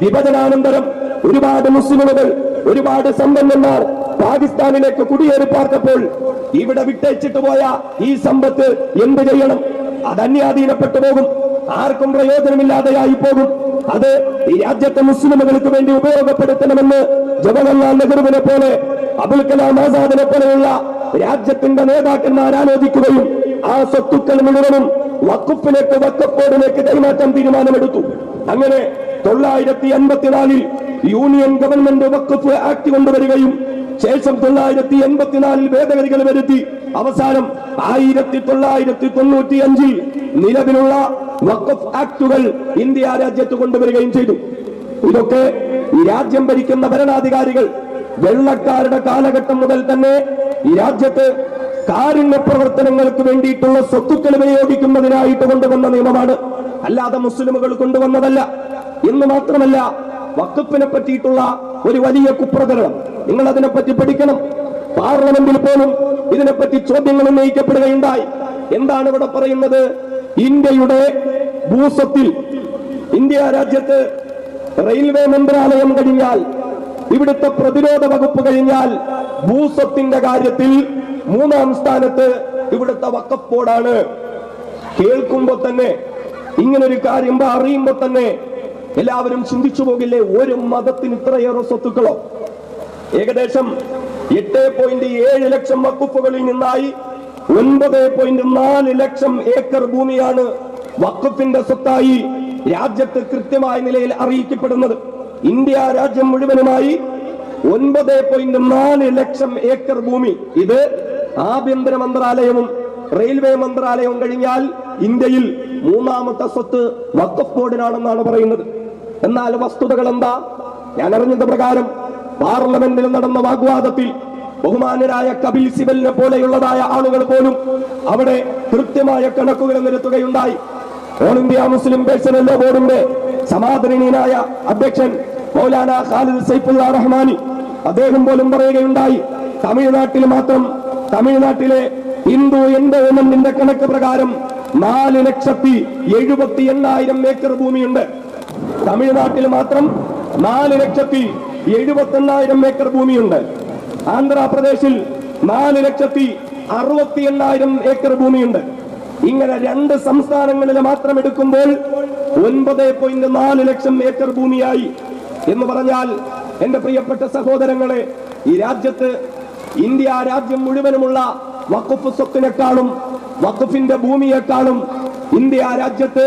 വിഭജനാനന്തരം ഒരുപാട് മുസ്ലിമുകൾ, ഒരുപാട് സമ്പന്നന്മാർ പാകിസ്ഥാനിലേക്ക് കുടിയേറി പാർത്തപ്പോൾ ഇവിടെ വിട്ടേച്ചിട്ട് പോയ ഈ സമ്പത്ത് എന്ത് ചെയ്യണം? അത് അന്യാധീനപ്പെട്ടു പോകും, ആർക്കും പ്രയോജനമില്ലാതെയായി പോകും. അത് ഈ രാജ്യത്തെ മുസ്ലിമുകൾക്ക് വേണ്ടി ഉപയോഗപ്പെടുത്തണമെന്ന് ജവഹർലാൽ നെഹ്റുവിനെ പോലെ, അബുൽ കലാം ആസാദിനെ പോലെയുള്ള രാജ്യത്തിന്റെ നേതാക്കന്മാർ ആലോചിക്കുകയും ആ സ്വത്തുക്കൾ മുഴുവനും വഖഫിലേക്ക്, വഖഫ് ബോർഡിലേക്ക് കൈമാറ്റാൻ തീരുമാനമെടുത്തു. അങ്ങനെ 984 യൂണിയൻ ഗവൺമെന്റ് വഖഫ് ആക്ട് കൊണ്ടുവരികയും ശേഷം 984 ഭേദഗതികൾ വരുത്തി അവസാനം 1995 നിലവിലുള്ള വഖഫ് ആക്ടുകൾ ഇന്ത്യ രാജ്യത്ത് കൊണ്ടുവരികയും ചെയ്തു. ഇതൊക്കെ ഈ രാജ്യം ഭരിക്കുന്ന ഭരണാധികാരികൾ വെള്ളക്കാരുടെ കാലഘട്ടം മുതൽ തന്നെ ഈ രാജ്യത്ത് കാരുണ്യ പ്രവർത്തനങ്ങൾക്ക് വേണ്ടിയിട്ടുള്ള സ്വത്തുക്കൾ വിനിയോഗിക്കുന്നതിനായിട്ട് കൊണ്ടുവന്ന നിയമമാണ്, അല്ലാതെ മുസ്ലിമുകൾ കൊണ്ടുവന്നതല്ല. എന്ന് മാത്രമല്ല, വഖഫിനെ പറ്റിയിട്ടുള്ള ഒരു വലിയ കുപ്രചരണം നിങ്ങൾ അതിനെപ്പറ്റി പഠിക്കണം. പാർലമെന്റിൽ പോലും ഇതിനെപ്പറ്റി ചോദ്യങ്ങൾ ഉന്നയിക്കപ്പെടുകയുണ്ടായി. എന്താണ് ഇവിടെ പറയുന്നത്? ഇന്ത്യയുടെ ഭൂസ്വത്തിൽ, ഇന്ത്യ രാജ്യത്ത് റെയിൽവേ മന്ത്രാലയം കഴിഞ്ഞാൽ, ഇവിടുത്തെ പ്രതിരോധ വകുപ്പ് കഴിഞ്ഞാൽ ഭൂസ്വത്തിന്റെ കാര്യത്തിൽ 3-ാം സ്ഥാനത്ത് ഇവിടുത്തെ വഖഫ് ബോർഡാണ്. കേൾക്കുമ്പോ തന്നെ, ഇങ്ങനൊരു കാര്യം അറിയുമ്പോ തന്നെ എല്ലാവരും ചിന്തിച്ചു പോകില്ലേ, ഒരു മതത്തിന് ഇത്രയേറെ സ്വത്തുക്കളോ? ഏകദേശം 8.7 ലക്ഷം വഖഫുകളിൽ നിന്നായി 9.4 ലക്ഷം ഏക്കർ ഭൂമിയാണ് വഖഫിന്റെ സ്വത്തായി രാജ്യത്ത് കൃത്യമായ നിലയിൽ അറിയിക്കപ്പെടുന്നത്. ഇന്ത്യ രാജ്യം മുഴുവനുമായി 9.4 ലക്ഷം ഏക്കർ ഭൂമി. ഇത് ആഭ്യന്തര മന്ത്രാലയവും റെയിൽവേ മന്ത്രാലയവും കഴിഞ്ഞാൽ ഇന്ത്യയിൽ 3-ാമത്തെ സ്വത്ത് വഖഫ് ബോർഡിനാണെന്നാണ് പറയുന്നത്. എന്നാൽ വസ്തുതകൾ എന്താ? ഞാൻ അറിഞ്ഞത് പ്രകാരം പാർലമെന്റിൽ നടന്ന വാഗ്വാദത്തിൽ ബഹുമാനരായ കപിൽ സിബലിനെ പോലെയുള്ളതായ ആളുകൾ പോലും അവിടെ കൃത്യമായ കണക്കുകൾ നിരത്തുകയുണ്ടായി. All India Muslim personal law ബോർഡിന്റെ സമാദരണീയനായ അധ്യക്ഷൻ മൗലാന ഖാലിദ് സൈഫുല്ലാ റഹ്മാനി അദ്ദേഹം പോലും പറയുകയുണ്ടായി, തമിഴ്നാട്ടിൽ മാത്രം, തമിഴ്നാട്ടിലെ ഹിന്ദു എൻഡോവ്മെന്റിന്റെ കണക്ക് പ്രകാരം 4,78,000 ഏക്കർ ഭൂമിയുണ്ട്. തമിഴ്നാട്ടിൽ മാത്രം 4,78,000 ഏക്കർ ഭൂമിയുണ്ട്. ആന്ധ്രാപ്രദേശിൽ 4,68,000 ഏക്കർ ഭൂമിയുണ്ട്. ഇങ്ങനെ 2 സംസ്ഥാനങ്ങളിൽ മാത്രം എടുക്കുമ്പോൾ 9.4 ലക്ഷം ഏക്കർ ഭൂമിയായി എന്ന് പറഞ്ഞാൽ, എന്റെ പ്രിയപ്പെട്ട സഹോദരങ്ങളെ, ഈ രാജ്യത്ത് ഇന്ത്യ രാജ്യം മുഴുവനുമുള്ള വഖഫ് സ്വത്തിനേക്കാളും വഖഫിന്റെ ഭൂമിയെക്കാളും ഇന്ത്യ രാജ്യത്ത്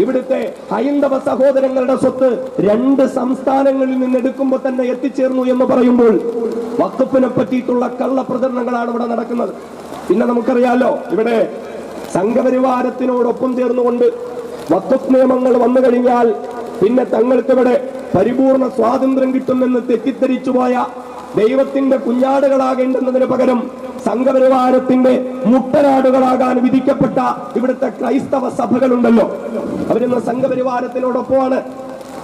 ഇവിടുത്തെ ഹൈന്ദവ സഹോദരങ്ങളുടെ സ്വത്ത് 2 സംസ്ഥാനങ്ങളിൽ നിന്ന് എടുക്കുമ്പോൾ തന്നെ എത്തിച്ചേർന്നു എന്ന് പറയുമ്പോൾ വഖഫിനെ പറ്റിയിട്ടുള്ള കള്ളപ്രചരണങ്ങളാണ് ഇവിടെ നടക്കുന്നത്. പിന്നെ നമുക്കറിയാലോ, ഇവിടെ സംഘപരിവാരത്തിനോടൊപ്പം ചേർന്നുകൊണ്ട് വഖഫ് നിയമങ്ങൾ വന്നു കഴിഞ്ഞാൽ പിന്നെ തങ്ങൾക്കിവിടെ പരിപൂർണ സ്വാതന്ത്ര്യം കിട്ടുമെന്ന് തെറ്റിദ്ധരിച്ചു പോയ ദൈവത്തിന്റെ കുഞ്ഞാടുകളാകേണ്ടുന്നതിന് പകരം സംഘപരിവാരത്തിന്റെ മുട്ടനാടുകളാകാൻ വിധിക്കപ്പെട്ട ഇവിടുത്തെ ക്രൈസ്തവ സഭകളുണ്ടല്ലോ, അവരിന്ന് സംഘപരിവാരത്തിനോടൊപ്പമാണ്.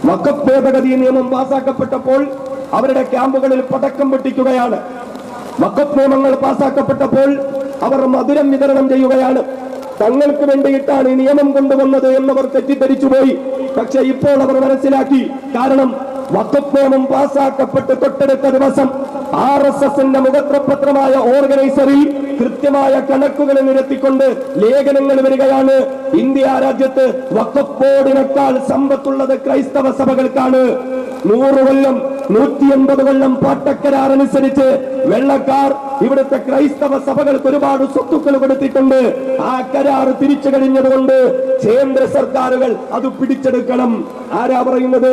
വഖഫ് ഭേദഗതി നിയമം പാസാക്കപ്പെട്ടപ്പോൾ അവരുടെ ക്യാമ്പുകളിൽ പടക്കം പൊട്ടിക്കുകയാണ്. വഖഫ് നിയമങ്ങൾ പാസാക്കപ്പെട്ടപ്പോൾ അവർ മധുരം വിതരണം ചെയ്യുകയാണ്. തങ്ങൾക്ക് വേണ്ടിയിട്ടാണ് ഈ നിയമം കൊണ്ടുവന്നത് എന്നവർ തെറ്റിദ്ധരിച്ചുപോയി. പക്ഷെ ഇപ്പോൾ അവർ മനസ്സിലാക്കി. കാരണം വഖഫ് നിയമം പാസാക്കപ്പെട്ട് തൊട്ടടുത്ത ദിവസം RSSന്റെ മുഖപത്രമായ ഓർഗനൈസറിൽ കൃത്യമായ കണക്കുകൾ നിരത്തിക്കൊണ്ട് ലേഖനങ്ങൾ വരികയാണ്. ഇന്ത്യ രാജ്യത്ത് വഖഫ് ബോർഡിനേക്കാൾ സമ്പത്തുള്ളത് ക്രൈസ്തവ സഭകൾക്കാണ്. 100 കൊല്ലം 180 കൊല്ലം പാട്ടക്കരാർ അനുസരിച്ച് വെള്ളക്കാർ ഇവിടുത്തെ ക്രൈസ്തവ സഭകൾക്ക് ഒരുപാട് സ്വത്തുക്കൾ കൊടുത്തിട്ടുണ്ട്. ആ കരാർ തിരിച്ചു കഴിഞ്ഞതുകൊണ്ട് കേന്ദ്ര സർക്കാരുകൾ അത് പിടിച്ചെടുക്കണം. ആരാ പറയുന്നത്?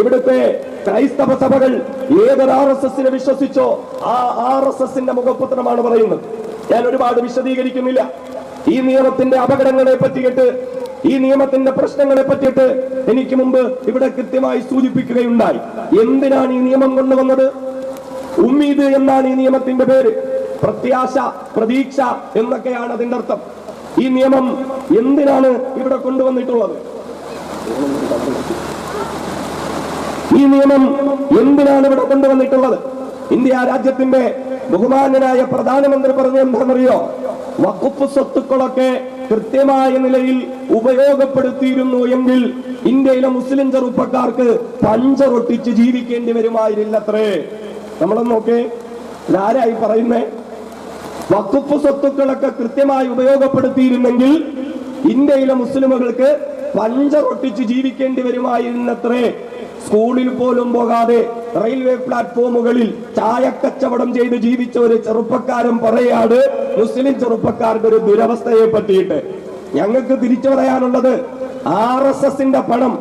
ഇവിടുത്തെ ക്രൈസ്തവ സഭകൾ ഏതൊരു RSSനെ വിശ്വസിച്ചോ ആ RSSന്റെ മുഖപത്രമാണ് പറയുന്നത്. ഞാൻ ഒരുപാട് വിശദീകരിക്കുന്നില്ല. ഈ നിയമത്തിന്റെ അപകടങ്ങളെ പറ്റിയിട്ട്, ഈ നിയമത്തിന്റെ പ്രശ്നങ്ങളെ പറ്റിയിട്ട് എനിക്ക് മുമ്പ് ഇവിടെ കൃത്യമായി സൂചിപ്പിക്കുകയുണ്ടായി. എന്തിനാണ് ഈ നിയമം കൊണ്ടുവന്നത്? ഉമ്മീദ് എന്നാണ് ഈ നിയമത്തിന്റെ പേര്. പ്രത്യാശ, പ്രതീക്ഷ എന്നൊക്കെയാണ് അതിന്റെ അർത്ഥം. ഈ നിയമം എന്തിനാണ് ഇവിടെ കൊണ്ടുവന്നിട്ടുള്ളത്? ഈ നിയമം എന്തിനാണ് ഇവിടെ കൊണ്ടുവന്നിട്ടുള്ളത്? ഇന്ത്യ രാജ്യത്തിന്റെ ബഹുമാന്യനായ പ്രധാനമന്ത്രി പറഞ്ഞ എന്താണെന്നറിയോ? വഖഫ് സ്വത്തുക്കളൊക്കെ കൃത്യമായ നിലയിൽ ഉപയോഗപ്പെടുത്തിയിരുന്നു എങ്കിൽ ഇന്ത്യയിലെ മുസ്ലിം ചെറുപ്പക്കാർക്ക് പഞ്ചറൊട്ടിച്ച് ജീവിക്കേണ്ടി വരുമായിരുന്നത്രേ. നമ്മളൊന്ന് നോക്കേ, ഇതാരായി പറയുന്നേ? വഖഫ് സ്വത്തുക്കളൊക്കെ കൃത്യമായി ഉപയോഗപ്പെടുത്തിയിരുന്നെങ്കിൽ ഇന്ത്യയിലെ മുസ്ലിമുകൾക്ക് പഞ്ചറൊട്ടിച്ച് ജീവിക്കേണ്ടി വരുമായിരുന്നത്രേ. സ്കൂളിൽ പോലും പോകാതെ റെയിൽവേ പ്ലാറ്റ്ഫോമുകളിൽ ചായക്കച്ചവടം ചെയ്ത് ജീവിച്ച ഒരു ചെറുപ്പക്കാരൻ പറയാണ് മുസ്ലിം ചെറുപ്പക്കാരുടെ ഒരു ദുരവസ്ഥയെ പറ്റിയിട്ട്. ഞങ്ങൾക്ക് തിരിച്ചു പറയാനുള്ളത്, RSSന്റെ പണം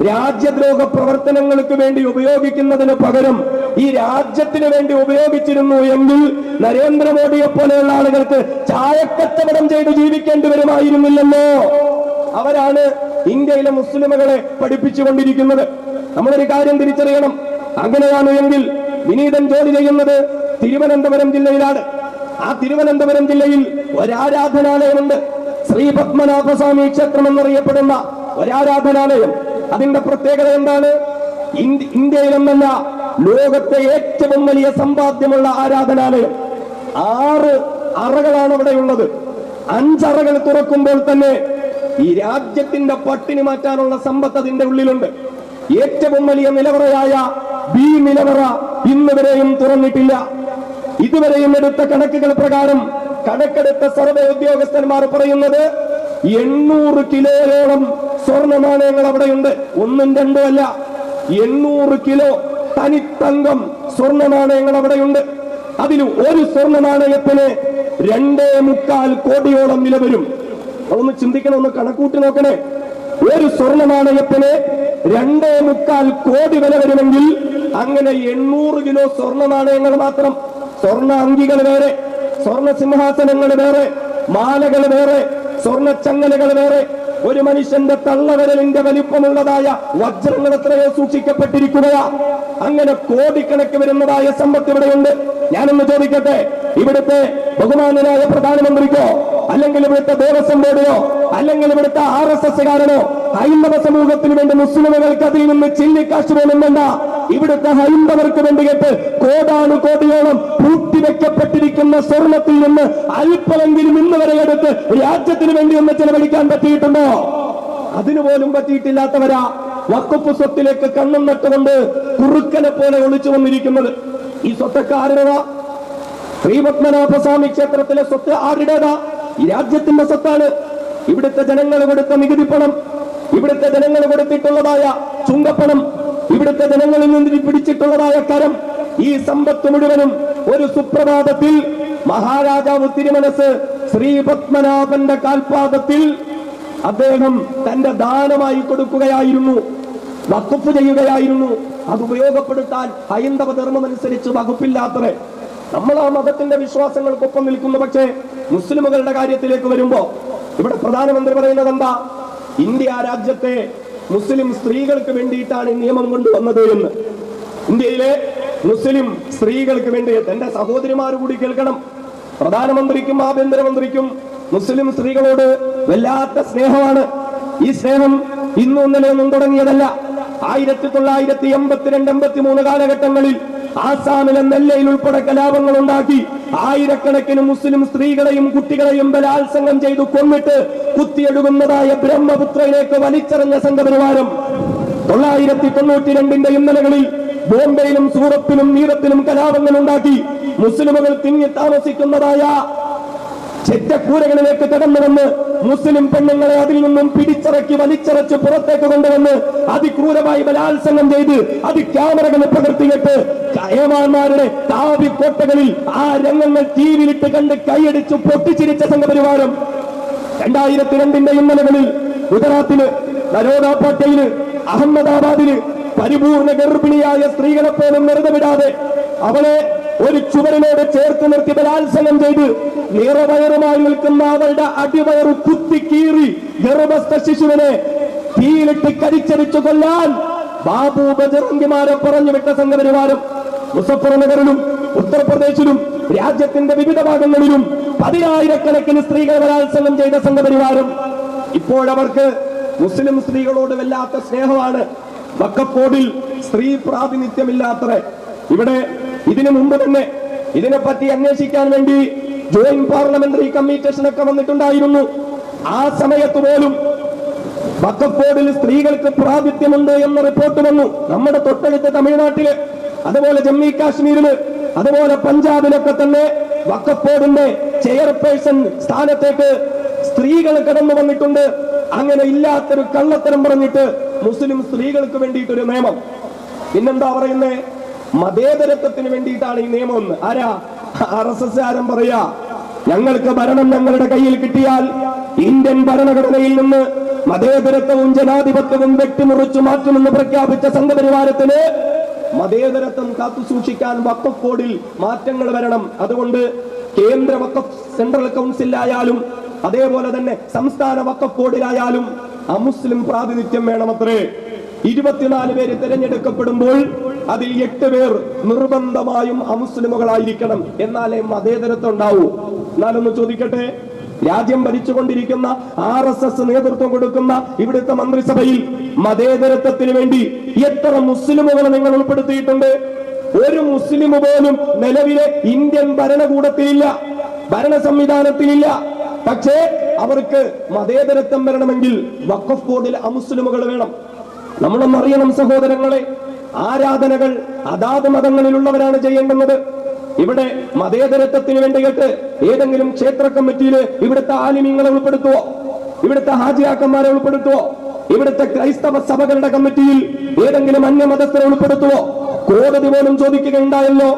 രാജ്യദ്രോഹ പ്രവർത്തനങ്ങൾക്ക് വേണ്ടി ഉപയോഗിക്കുന്നതിന് പകരം ഈ രാജ്യത്തിന് വേണ്ടി ഉപയോഗിച്ചിരുന്നു എങ്കിൽ നരേന്ദ്രമോദിയെ പോലെയുള്ള ആളുകൾക്ക് ചായക്കച്ചവടം ചെയ്ത് ജീവിക്കേണ്ടി വരുമായിരുന്നില്ലല്ലോ. അവരാണ് ഇന്ത്യയിലെ മുസ്ലിമുകളെ പഠിപ്പിച്ചുകൊണ്ടിരിക്കുന്നത്. നമ്മളൊരു കാര്യം തിരിച്ചറിയണം. അങ്ങനെയാണ് എങ്കിൽ വിനീതൻ ജോലി ചെയ്യുന്നത് തിരുവനന്തപുരം ജില്ലയിലാണ്. ആ തിരുവനന്തപുരം ജില്ലയിൽ ഒരാരാധനാലയമുണ്ട്. ശ്രീ പത്മനാഭസ്വാമി ക്ഷേത്രം എന്നറിയപ്പെടുന്ന ഒരാരാധനാലയം. അതിന്റെ പ്രത്യേകത എന്താണ്? ഇന്ത്യയിലെന്നല്ല, ലോകത്തെ ഏറ്റവും വലിയ സമ്പാദ്യമുള്ള ആരാധനാലയം. 6 അറകളാണ് അവിടെയുള്ളത്. 5 അറകൾ തുറക്കുമ്പോൾ തന്നെ ഈ രാജ്യത്തിന്റെ പട്ടിണി മാറ്റാനുള്ള സമ്പത്ത് അതിന്റെ ഉള്ളിലുണ്ട്. ഏറ്റവും വലിയ നിലവറയായ ബി നിലവറ ഇന്നുവരെയും തുറന്നിട്ടില്ല. ഇതുവരെയും എടുത്ത കണക്കുകൾ പ്രകാരം കണക്കെടുത്ത സർവേ ഉദ്യോഗസ്ഥന്മാർ പറയുന്നത് 800 കിലോയോളം സ്വർണ്ണ നാണയങ്ങൾ അവിടെയുണ്ട്. 1ഉം 2ഉം അല്ല, 800 കിലോ തനിത്തങ്കം സ്വർണ്ണ നാണയങ്ങൾ അവിടെയുണ്ട്. അതിൽ ഒരു സ്വർണ്ണ നാണയത്തിന് 2.25 കോടിയോളം വില വരും. അതൊന്ന് ചിന്തിക്കണം, ഒന്ന് കണക്കൂട്ടി നോക്കണേ. ഒരു സ്വർണ്ണ നാണയത്തിന് 2.25 കോടി വില വരുമെങ്കിൽ അങ്ങനെ 800 കിലോ സ്വർണ്ണ നാണയങ്ങൾ മാത്രം. സ്വർണ്ണ അങ്കികൾ വേറെ, സ്വർണ്ണ സിംഹാസനങ്ങൾ വേറെ, മാലകൾ വേറെ, സ്വർണ്ണ ചങ്ങലകൾ വേറെ. ഒരു മനുഷ്യന്റെ തള്ളവിരലിന്റെ വലിപ്പമുള്ളതായ വജ്രങ്ങൾ എത്രയോ സൂക്ഷിക്കപ്പെട്ടിരിക്കുകയാ. അങ്ങനെ കോടിക്കണക്ക് വരുന്നതായ സമ്പത്ത് ഇവിടെയുണ്ട്. ഞാനൊന്ന് ചോദിക്കട്ടെ, ഇവിടുത്തെ ബഹുമാന്യനായ പ്രധാനമന്ത്രിക്കോ അല്ലെങ്കിൽ ഇവിടുത്തെ ദേവസ്വം ബോർഡിനോ അല്ലെങ്കിൽ ഇവിടുത്തെ RSSകാരനോ ഹൈന്ദവ സമൂഹത്തിന് വേണ്ടി മുസ്ലിമുകൾക്ക് അതിൽ നിന്ന് ചില്ലിക്കാശ് പോലും വേണ്ട. ഇവിടുത്തെ ഹൈന്ദവർക്ക് വേണ്ടിയിട്ട് കോടാനുകോടിയോളം പൂട്ടിവെക്കപ്പെട്ടിരിക്കുന്ന സ്വർണത്തിൽ നിന്ന് അല്പമെങ്കിലും ഇന്ന് വരെ എടുത്ത് രാജ്യത്തിന് വേണ്ടി ഒന്ന് ചെലവഴിക്കാൻ പറ്റിയിട്ടുണ്ടോ? അതിനുപോലും പറ്റിയിട്ടില്ലാത്തവരാ വഖഫ് സ്വത്തിലേക്ക് കണ്ണും നട്ടുകൊണ്ട് കുറുക്കനെ പോലെ ഒളിച്ചു വന്നിരിക്കുന്നത്. ഈ സ്വത്തൊക്കെ ആരുടേതാ? ശ്രീ പത്മനാഭസ്വാമി ക്ഷേത്രത്തിലെ സ്വത്ത് ആരുടേതാ? ഈ രാജ്യത്തിന്റെ സ്വത്താണ്. ഇവിടുത്തെ ജനങ്ങൾ കൊടുത്ത നികുതി പണം, ഇവിടുത്തെ ജനങ്ങൾ കൊടുത്തിട്ടുള്ളതായ ചുങ്കപ്പണം, ഇവിടുത്തെ ജനങ്ങളിൽ നിന്ന് പിടിച്ചിട്ടുള്ളതായ കരം, ഈ സമ്പത്ത് മുഴുവനും ഒരു സുപ്രഭാതത്തിൽ മഹാരാജാവ് തിരുമനസ് ശ്രീ പത്മനാഭന്റെ കാൽപാദത്തിൽ അദ്ദേഹം തന്റെ ദാനമായി കൊടുക്കുകയായിരുന്നു, വഖഫ് ചെയ്യുകയായിരുന്നു. അത് ഉപയോഗപ്പെടുത്താൻ ഹൈന്ദവ ധർമ്മം അനുസരിച്ച് വകുപ്പില്ലാത്തവരെ. നമ്മൾ ആ മതത്തിന്റെ വിശ്വാസങ്ങൾക്കൊപ്പം നിൽക്കുന്നു. പക്ഷേ മുസ്ലിമുകളുടെ കാര്യത്തിലേക്ക് വരുമ്പോ ഇവിടെ പ്രധാനമന്ത്രി പറയുന്നത് എന്താ? ഇന്ത്യ രാജ്യത്തെ മുസ്ലിം സ്ത്രീകൾക്ക് വേണ്ടിയിട്ടാണ് ഈ നിയമം കൊണ്ടുവന്നത് എന്ന്. ഇന്ത്യയിലെ മുസ്ലിം സ്ത്രീകൾക്ക് വേണ്ടി. എന്റെ സഹോദരിമാർ കൂടി കേൾക്കണം, പ്രധാനമന്ത്രിക്കും ആഭ്യന്തരമന്ത്രിക്കും മുസ്ലിം സ്ത്രീകളോട് വല്ലാത്ത സ്നേഹമാണ്. ഈ സ്നേഹം ഇന്നും ഇന്നലെയൊന്നും തുടങ്ങിയതല്ല. 1982-83 കാലഘട്ടങ്ങളിൽ ആസാമിലെ നെല്ലയിൽ ഉൾപ്പെടെ കലാപങ്ങൾ ഉണ്ടാക്കി ആയിരക്കണക്കിന് മുസ്ലിം സ്ത്രീകളെയും കുട്ടികളെയും ബലാത്സംഗം ചെയ്തു കൊന്നിട്ട് കുത്തിയെടുക്കുന്നതായ ബ്രഹ്മപുത്രയിലേക്ക് വലിച്ചെറിഞ്ഞ സംഘപരിവാരം 992 ഇന്നലകളിൽ ബോംബെയിലും സൂറത്തിലും മീറത്തിലും കലാപങ്ങൾ ഉണ്ടാക്കി മുസ്ലിമുകൾ തിങ്ങി താമസിക്കുന്നതായ ചെറ്റക്കൂരകളിലേക്ക് കടന്നുവന്ന് മുസ്ലിം പെണ്ണുങ്ങളെ അതിൽ നിന്നും പിടിച്ചിറക്കി വലിച്ചിറച്ച് പുറത്തേക്ക് കൊണ്ടുവന്ന് അതിക്രൂരമായി ബലാത്സംഗം ചെയ്ത് അത് ക്യാമറകൾ പകർത്തിയിട്ട് ഏമാന്മാരുടെ താവിക്കോട്ടകളിൽ ആ രംഗങ്ങൾ ടിവിയിലിട്ട് കണ്ട് കൈയടിച്ചു പൊട്ടിച്ചിരിച്ച സംഘപരിവാരം 2002 ഇന്നലകളിൽ ഗുജറാത്തില്, ബരോദ പാട്ടയില്, അഹമ്മദാബാദില് പരിപൂർണ ഗർഭിണിയായ സ്ത്രീകളെ പോലും വെറുതെ വിടാതെ അവളെ ഒരു ചുവരിനോട് ചേർത്ത് നിർത്തി ബലാത്സംഗം ചെയ്ത് നിറവയറുമായി നിൽക്കുന്ന അവളുടെ അടിവയറു കുത്തി കീറി ഗർഭസ്ഥ ശിശുവിനെ തീയിലിട്ട് കരിച്ചരിച്ചു കൊല്ലാൻ ബാബു ബജറംഗിമാരെ പറഞ്ഞു വിട്ട സംഘപരിവാരം മുസഫർ നഗറിലും ഉത്തർപ്രദേശിലും രാജ്യത്തിന്റെ വിവിധ ഭാഗങ്ങളിലും 10,000-കണക്കിന് സ്ത്രീകൾ ബലാത്സംഗം ചെയ്ത സംഘപരിവാരം ഇപ്പോഴവർക്ക് മുസ്ലിം സ്ത്രീകളോട് വല്ലാത്ത സ്നേഹമാണ്. വഖഫ് ബോർഡിൽ സ്ത്രീ പ്രാതിനിധ്യമില്ലാത്തവരെ ഇവിടെ ഇതിനു മുമ്പ് തന്നെ ഇതിനെപ്പറ്റി അന്വേഷിക്കാൻ വേണ്ടി ജോയിന്റ് പാർലമെന്ററി കമ്മിറ്റേഷനൊക്കെ വന്നിട്ടുണ്ടായിരുന്നു. ആ സമയത്ത് പോലും വഖഫ് ബോർഡിൽ സ്ത്രീകൾക്ക് പ്രാതിനിധ്യമുണ്ട് എന്ന റിപ്പോർട്ട് വന്നു. നമ്മുടെ തൊട്ടടുത്ത തമിഴ്നാട്ടില്, അതുപോലെ ജമ്മു കാശ്മീരില്, അതുപോലെ പഞ്ചാബിലൊക്കെ തന്നെ വഖഫ് ബോർഡിന്റെ ചെയർപേഴ്സൺ സ്ഥാനത്തേക്ക് സ്ത്രീകൾ കടന്നു വന്നിട്ടുണ്ട്. അങ്ങനെ ഇല്ലാത്തൊരു കള്ളത്തരം പറഞ്ഞിട്ട് മുസ്ലിം സ്ത്രീകൾക്ക് വേണ്ടിയിട്ടൊരു നിയമം. പിന്നെന്താ പറയുന്നേ? മതേതരത്വത്തിന് വേണ്ടിയിട്ടാണ് ഈ നിയമം എന്ന്. ആരാ? RSS ആരം പറയാ, ഞങ്ങൾക്ക് ഭരണം ഞങ്ങളുടെ കയ്യിൽ കിട്ടിയാൽ ഇന്ത്യൻ ഭരണഘടനയിൽ നിന്ന് മതേതരത്വവും ജനാധിപത്യവും വെട്ടിമുറിച്ചു മാറ്റുമെന്ന് പ്രഖ്യാപിച്ച സംഘപരിവാരത്തിന് മതേതരത്വം കാത്തു സൂക്ഷിക്കാൻ വഖഫ് ബോർഡിൽ മാറ്റങ്ങൾ വരണം. അതുകൊണ്ട് കേന്ദ്ര വഖഫ് സെൻട്രൽ കൗൺസിലായാലും അതേപോലെ തന്നെ സംസ്ഥാന വഖഫ് ബോർഡിലായാലും അമുസ്ലിം പ്രാതിനിധ്യം വേണമത്രേ. 24 പേര് തിരഞ്ഞെടുക്കപ്പെടുമ്പോൾ അതിൽ 8 പേർ നിർബന്ധമായും അമുസ്ലിമുകളായിരിക്കണം. എന്നാലേ മതേതരത്വം ഉണ്ടാവൂ. എന്നാലൊന്ന് ചോദിക്കട്ടെ, രാജ്യം ഭരിച്ചുകൊണ്ടിരിക്കുന്ന RSS നേതൃത്വം കൊടുക്കുന്ന ഇവിടുത്തെ മന്ത്രിസഭയിൽ മതേതരത്വത്തിന് വേണ്ടി എത്ര മുസ്ലിമുകളെ നിങ്ങൾ ഉൾപ്പെടുത്തിയിട്ടുണ്ട്? ഒരു മുസ്ലിം പോലും നിലവിലെ ഇന്ത്യൻ ഭരണകൂടത്തിലില്ല, ഭരണ സംവിധാനത്തിലില്ല. പക്ഷേ അവർക്ക് മതേതരത്വം വരണമെങ്കിൽ വഖഫ് ബോർഡിൽ അമുസ്ലിമുകൾ വേണം. നമ്മളൊന്നറിയണം സഹോദരങ്ങളെ, ആരാധനകൾ അതാത് മതങ്ങളിലുള്ളവരാണ് ചെയ്യേണ്ടുന്നത്. ഇവിടെ മതേതരത്വത്തിന് വേണ്ടിയിട്ട് ഏതെങ്കിലും ക്ഷേത്ര കമ്മിറ്റിയിൽ ഇവിടുത്തെ ആലിമീങ്ങളെ ഉൾപ്പെടുത്തുവോ? ഇവിടുത്തെ ഹാജിയാക്കന്മാരെ ഉൾപ്പെടുത്തുവോ? ഇവിടുത്തെ ക്രൈസ്തവ സഭകളുടെ കമ്മിറ്റിയിൽ ഏതെങ്കിലും അന്യമതസ്ഥരെ ഉൾപ്പെടുത്തുവോ? കോടതി പോലും ചോദിക്കുകയുണ്ടായല്ലോ,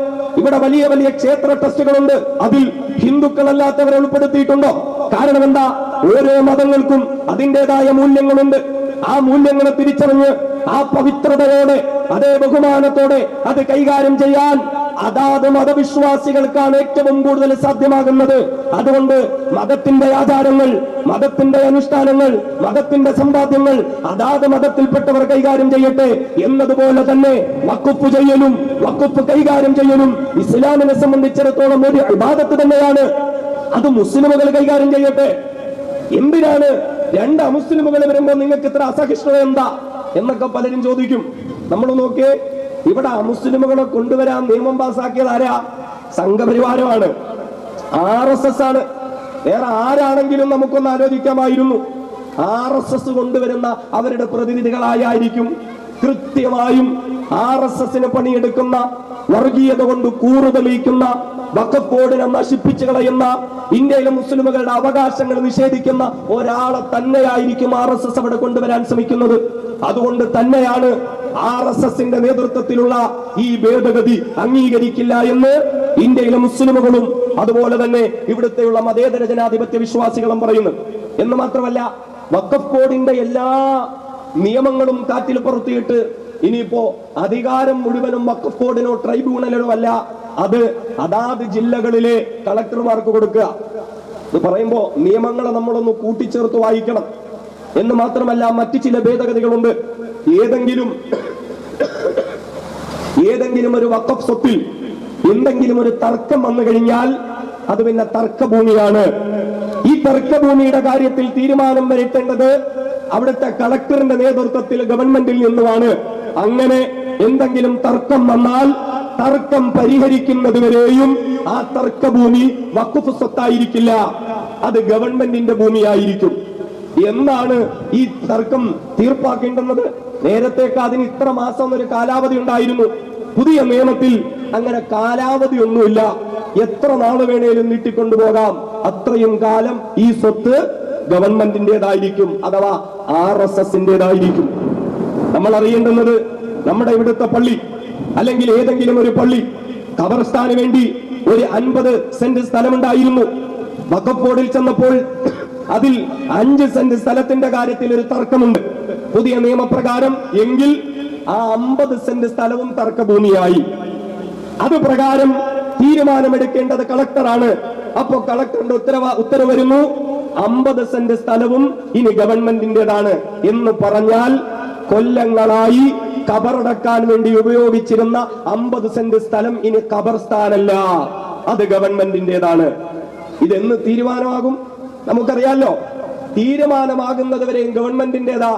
ഇവിടെ വലിയ വലിയ ക്ഷേത്ര ട്രസ്റ്റുകളുണ്ട്, അതിൽ ഹിന്ദുക്കളല്ലാത്തവരെ ഉൾപ്പെടുത്തിയിട്ടുണ്ടോ? കാരണം എന്താ? ഓരോ മതങ്ങൾക്കും അതിൻ്റെതായ മൂല്യങ്ങളുണ്ട്. ആ മൂല്യങ്ങളെ തിരിച്ചറിഞ്ഞ് ആ പവിത്രതയോടെ അതേ ബഹുമാനത്തോടെ അത് കൈകാര്യം ചെയ്യാൻ അതാത് മതവിശ്വാസികൾക്കാണ് ഏറ്റവും കൂടുതൽ സാധ്യമാകുന്നത്. അതുകൊണ്ട് മതത്തിന്റെ ആചാരങ്ങൾ, മതത്തിന്റെ അനുഷ്ഠാനങ്ങൾ, മതത്തിന്റെ സമ്പാദ്യങ്ങൾ അതാത് മതത്തിൽപ്പെട്ടവർ കൈകാര്യം ചെയ്യട്ടെ എന്നതുപോലെ തന്നെ വഖഫ് ചെയ്യലും വഖഫ് കൈകാര്യം ചെയ്യലും ഇസ്ലാമിനെ സംബന്ധിച്ചിടത്തോളം ഒരു ഇബാദത്ത് തന്നെയാണ്. അത് മുസ്ലിമുകൾ കൈകാര്യം ചെയ്യട്ടെ. എന്തിനാണ് 2 അമുസ്ലിമുകൾ വരുമ്പോൾ നിങ്ങൾക്ക് ഇത്ര അസഹിഷ്ണുത എന്താ എന്നൊക്കെ പലരും ചോദിക്കും. നമ്മൾ നോക്കിയേ, ഇവിടെ അമുസ്ലിമുകളെ കൊണ്ടുവരാൻ നിയമം പാസാക്കിയത് ആരാ? സംഘപരിവാരമാണ്, RSS ആണ്. വേറെ ആരാണെങ്കിലും നമുക്കൊന്ന് ആലോചിക്കാമായിരുന്നു. RSS കൊണ്ടുവരുന്ന അവരുടെ പ്രതിനിധികളായിരിക്കും കൃത്യമായും RSSന് പണിയെടുക്കുന്ന, വർഗീയത കൊണ്ട് കൂറുതെളിയിക്കുന്ന, വഖഫ് ബോർഡിനെ നശിപ്പിച്ചു കളയുന്ന, ഇന്ത്യയിലെ മുസ്ലിമുകളുടെ അവകാശങ്ങൾ നിഷേധിക്കുന്ന ഒരാളെ തന്നെയായിരിക്കും RSS അവിടെ കൊണ്ടുവരാൻ ശ്രമിക്കുന്നത്. അതുകൊണ്ട് തന്നെയാണ് RSSന്റെ നേതൃത്വത്തിലുള്ള ഈ ഭേദഗതി അംഗീകരിക്കില്ല എന്ന് ഇന്ത്യയിലെ മുസ്ലിമുകളും അതുപോലെ തന്നെ ഇവിടുത്തെയുള്ള മതേതര ജനാധിപത്യ വിശ്വാസികളും പറയുന്നു. എന്ന് മാത്രമല്ല വഖഫ് ബോർഡിന്റെ എല്ലാ നിയമങ്ങളും കാറ്റിൽ പുറത്തിയിട്ട് ഇനിയിപ്പോ അധികാരം മുഴുവനും വഖഫ് ബോർഡിനോ ട്രൈബ്യൂണലിനോ അല്ല, അത് അതാത് ജില്ലകളിലെ കളക്ടർമാർക്ക് കൊടുക്കുക. ഇത് പറയുമ്പോ നിയമങ്ങളെ നമ്മളൊന്ന് കൂട്ടിച്ചേർത്ത് വായിക്കണം എന്ന് മാത്രമല്ല, മറ്റു ചില ഭേദഗതികളുണ്ട്. ഏതെങ്കിലും ഒരു വഖഫ് സ്വത്തിൽ എന്തെങ്കിലും ഒരു തർക്കം വന്നു കഴിഞ്ഞാൽ അത് പിന്നെ തർക്കഭൂമിയാണ്. ഈ തർക്കഭൂമിയുടെ കാര്യത്തിൽ തീരുമാനം വരേണ്ടത് അവിടുത്തെ കളക്ടറിന്റെ നേതൃത്വത്തിൽ ഗവൺമെന്റിൽ നിന്നുമാണ്. അങ്ങനെ എന്തെങ്കിലും തർക്കം വന്നാൽ തർക്കം പരിഹരിക്കുന്നതുവരെയും ആ തർക്കഭൂമി വഖഫ് സ്വത്തായിരിക്കില്ല, അത് ഗവൺമെന്റിന്റെ ഭൂമിയായിരിക്കും. എന്നാണ് ഈ തർക്കം തീർപ്പാക്കേണ്ടുന്നത്. നേരത്തേക്ക് അതിന് ഇത്ര മാസം ഒരു കാലാവധി ഉണ്ടായിരുന്നു. പുതിയ നിയമത്തിൽ അങ്ങനെ കാലാവധി ഒന്നുമില്ല. എത്ര നാള് വേണേലും നീട്ടിക്കൊണ്ടുപോകാം. അത്രയും കാലം ഈ സ്വത്ത് ഗവൺമെന്റിന്റേതായിരിക്കും, അഥവാ RSSന്റേതായിരിക്കും. നമ്മൾ അറിയേണ്ടുന്നത്, നമ്മുടെ ഇവിടുത്തെ പള്ളി അല്ലെങ്കിൽ ഏതെങ്കിലും ഒരു പള്ളി ഖബർസ്ഥാന് വേണ്ടി ഒരു 50 സെന്റ് സ്ഥലമുണ്ടായിരുന്നു. വഖഫ് ബോർഡിൽ ചെന്നപ്പോൾ അതിൽ 5 സെന്റ് സ്ഥലത്തിന്റെ കാര്യത്തിൽ ഒരു തർക്കമുണ്ട്. പുതിയ നിയമപ്രകാരം എങ്കിൽ ആ 50 സെന്റ് സ്ഥലവും തർക്കഭൂമിയായി. അത് പ്രകാരം തീരുമാനമെടുക്കേണ്ടത് കളക്ടറാണ്. അപ്പോ കളക്ടറിന്റെ ഉത്തരവ് വരുന്നു, 50 സെന്റ് സ്ഥലവും ഇനി ഗവൺമെന്റിന്റേതാണ് എന്ന് പറഞ്ഞാൽ കൊല്ലങ്ങളായി ഖബറടക്കാൻ വേണ്ടി ഉപയോഗിച്ചിരുന്ന 50 സെന്റ് സ്ഥലം ഇനി ഖബർസ്ഥാനല്ല, അത് ഗവൺമെന്റിന്റേതാണ്. ഇതെന്ന് തീരുമാനമാകും നമുക്കറിയാലോ. തീരുമാനമാകുന്നത് വരെയും ഗവൺമെന്റിന്റേതാ,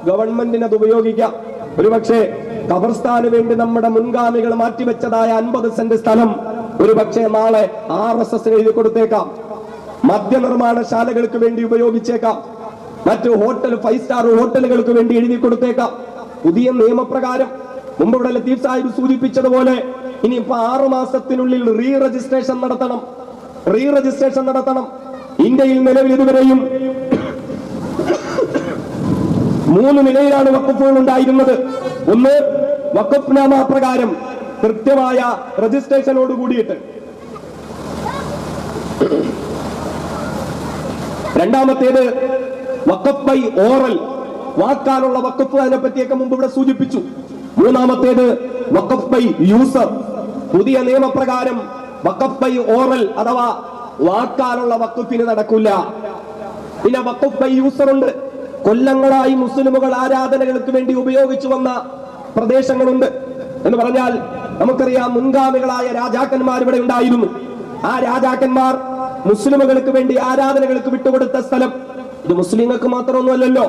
ഗവൺമെന്റിന് അത് ഉപയോഗിക്കാം. ഒരുപക്ഷെ ഖബർസ്ഥാന് വേണ്ടി നമ്മുടെ മുൻഗാമികൾ മാറ്റിവെച്ചതായ 50 സെന്റ് സ്ഥലം ഒരുപക്ഷെ നാളെ RSS എഴുതി കൊടുത്തേക്കാം. മദ്യനിർമ്മാണശാലകൾക്ക് വേണ്ടി ഉപയോഗിച്ചേക്കാം. മറ്റു ഹോട്ടൽ 5 സ്റ്റാർ ഹോട്ടലുകൾക്ക് വേണ്ടി എഴുതി കൊടുത്തേക്കാം. പുതിയ നിയമപ്രകാരം മുമ്പ് ഇവിടെ ലത്തീഫ് സാഹിബ് സൂചിപ്പിച്ചതുപോലെ ഇനിയിപ്പോ 6 മാസത്തിനുള്ളിൽ റീ രജിസ്ട്രേഷൻ നടത്തണം. ഇന്ത്യയിൽ നിലവിൽ ഇതുവരെയും 3 നിലയിലാണ് വഖഫുകൾ ഉണ്ടായിരുന്നത്. ഒന്ന്, വഖഫ് നാമ പ്രകാരം കൃത്യമായ രജിസ്ട്രേഷനോട് കൂടിയിട്ട്. രണ്ടാമത്തേത് വഖഫ് ബൈ ഓറൽ, വാക്കാലുള്ള വഖഫ്, അതിനെ പറ്റിയൊക്കെ മുമ്പ് ഇവിടെ സൂചിപ്പിച്ചു. മൂന്നാമത്തേത് വഖഫ് ബൈ യൂസർ. പുതിയ നിയമപ്രകാരം വഖഫ് ബൈ ഓറൽ അഥവാ വാക്കാലുള്ള വഖഫിന് നടക്കില്ല. പിന്നെ വഖഫ് ബൈ യൂസർ ഉണ്ട്. കൊല്ലങ്ങളായി മുസ്ലിമുകൾ ആരാധനകൾക്ക് വേണ്ടി ഉപയോഗിച്ചു വന്ന പ്രദേശങ്ങളുണ്ട്. എന്ന് പറഞ്ഞാൽ നമുക്കറിയാം, മുൻഗാമികളായ രാജാക്കന്മാർ ഇവിടെ ഉണ്ടായിരുന്നു. ആ രാജാക്കന്മാർ മുസ്ലിമുകൾക്ക് വേണ്ടി ആരാധനകൾക്ക് വിട്ടുകൊടുത്ത സ്ഥലം ഇത് മുസ്ലിങ്ങൾക്ക് മാത്രമൊന്നുമല്ലല്ലോ,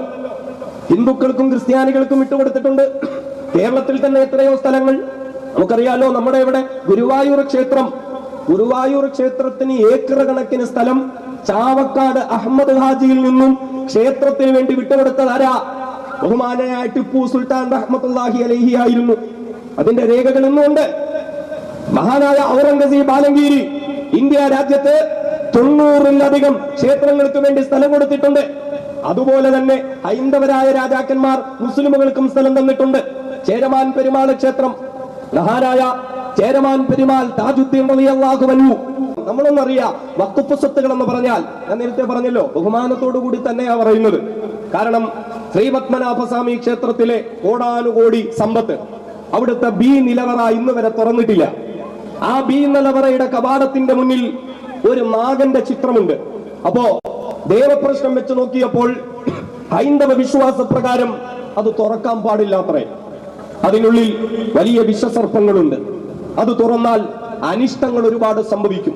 ഹിന്ദുക്കൾക്കും ക്രിസ്ത്യാനികൾക്കും വിട്ടുകൊടുത്തിട്ടുണ്ട്. കേരളത്തിൽ തന്നെ എത്രയോ സ്ഥലങ്ങൾ നമുക്കറിയാലോ. നമ്മുടെ ഇവിടെ ഗുരുവായൂർ ക്ഷേത്രത്തിന് ഏക്കർ കണക്കിന് സ്ഥലം ചാവക്കാട് അഹമ്മദ് ഹാജിയിൽ നിന്നും ക്ഷേത്രത്തിന് വേണ്ടി വിട്ടുകൊടുത്തതാരാ? ബഹുമാനായ ടിപ്പു സുൽത്താൻ റഹ്മത്തുള്ളാഹി അലൈഹി ആയിരുന്നു. അതിന്റെ രേഖകൾ ഇന്നുണ്ട്. മഹാനായ ഔറംഗസീബ് ആലംഗീരി ഇന്ത്യ രാജ്യത്ത് 90-ലധികം ക്ഷേത്രങ്ങൾക്ക് വേണ്ടി സ്ഥലം കൊടുത്തിട്ടുണ്ട്. അതുപോലെ തന്നെ ഹൈന്ദവരായ രാജാക്കന്മാർ മുസ്ലിമുകൾക്കും സ്ഥലം തന്നിട്ടുണ്ട്. ചേരമാൻ പെരുമാൾ ക്ഷേത്രം, മഹാനായ ചേരമാൻ പെരുമാൾ താജുദ്ദീൻ റളിയല്ലാഹു അൻഹു. നമ്മളൊന്നറിയാം, വഖഫ് സ്വത്തുകൾ എന്ന് പറഞ്ഞാൽ ഞാൻ നേരത്തെ പറഞ്ഞല്ലോ, ബഹുമാനത്തോടു കൂടി തന്നെയാ പറയുന്നത്. കാരണം ശ്രീപത്മനാഭസ്വാമി ക്ഷേത്രത്തിലെ കോടാനുകോടി സമ്പത്ത്, അവിടുത്തെ ബി നിലവറ ഇന്ന് വരെ തുറന്നിട്ടില്ല. ആ ബി നിലവറയുടെ കവാടത്തിന്റെ മുന്നിൽ ഒരു നാഗന്റെ ചിത്രമുണ്ട്. അപ്പോ ദേവപ്രശ്നം വെച്ച് നോക്കിയപ്പോൾ ഹൈന്ദവ വിശ്വാസ പ്രകാരം അത് തുറക്കാൻ പാടില്ലാത്രേ. അതിനുള്ളിൽ വലിയ വിഷസർപ്പങ്ങളുണ്ട്. അത് തുറന്നാൽ അനിഷ്ടങ്ങൾ ഒരുപാട് സംഭവിക്കും.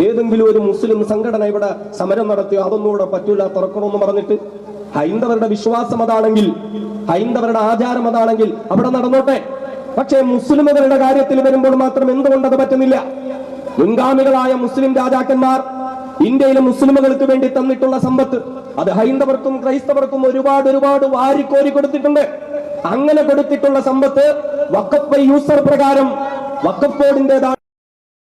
ഏതെങ്കിലും ഒരു മുസ്ലിം സംഘടന ഇവിടെ സമരം നടത്തിയോ അതൊന്നുകൂടെ പറ്റൂല, തുറക്കണമെന്ന് പറഞ്ഞിട്ട്, ഹൈന്ദവരുടെ വിശ്വാസം അതാണെങ്കിൽ, ഹൈന്ദവരുടെ ആചാരം അതാണെങ്കിൽ അവിടെ നടന്നോട്ടെ. പക്ഷേ മുസ്ലിമുകളുടെ കാര്യത്തിൽ വരുമ്പോൾ മാത്രം എന്തുകൊണ്ടത് പറ്റുന്നില്ല? മുൻഗാമികളായ മുസ്ലിം രാജാക്കന്മാർ ഇന്ത്യയിലെ മുസ്ലിമുകൾക്ക് വേണ്ടി തന്നിട്ടുള്ള സമ്പത്ത് അത് ഹൈന്ദവർക്കും ക്രൈസ്തവർക്കും ഒരുപാട് വാരിക്കോരി കൊടുത്തിട്ടുണ്ട്. അങ്ങനെ കൊടുത്തിട്ടുള്ള സമ്പത്ത് വഖഫ് ബൈ യൂസർ പ്രകാരം വഖഫ് ബോർഡിന്റേതാണ്.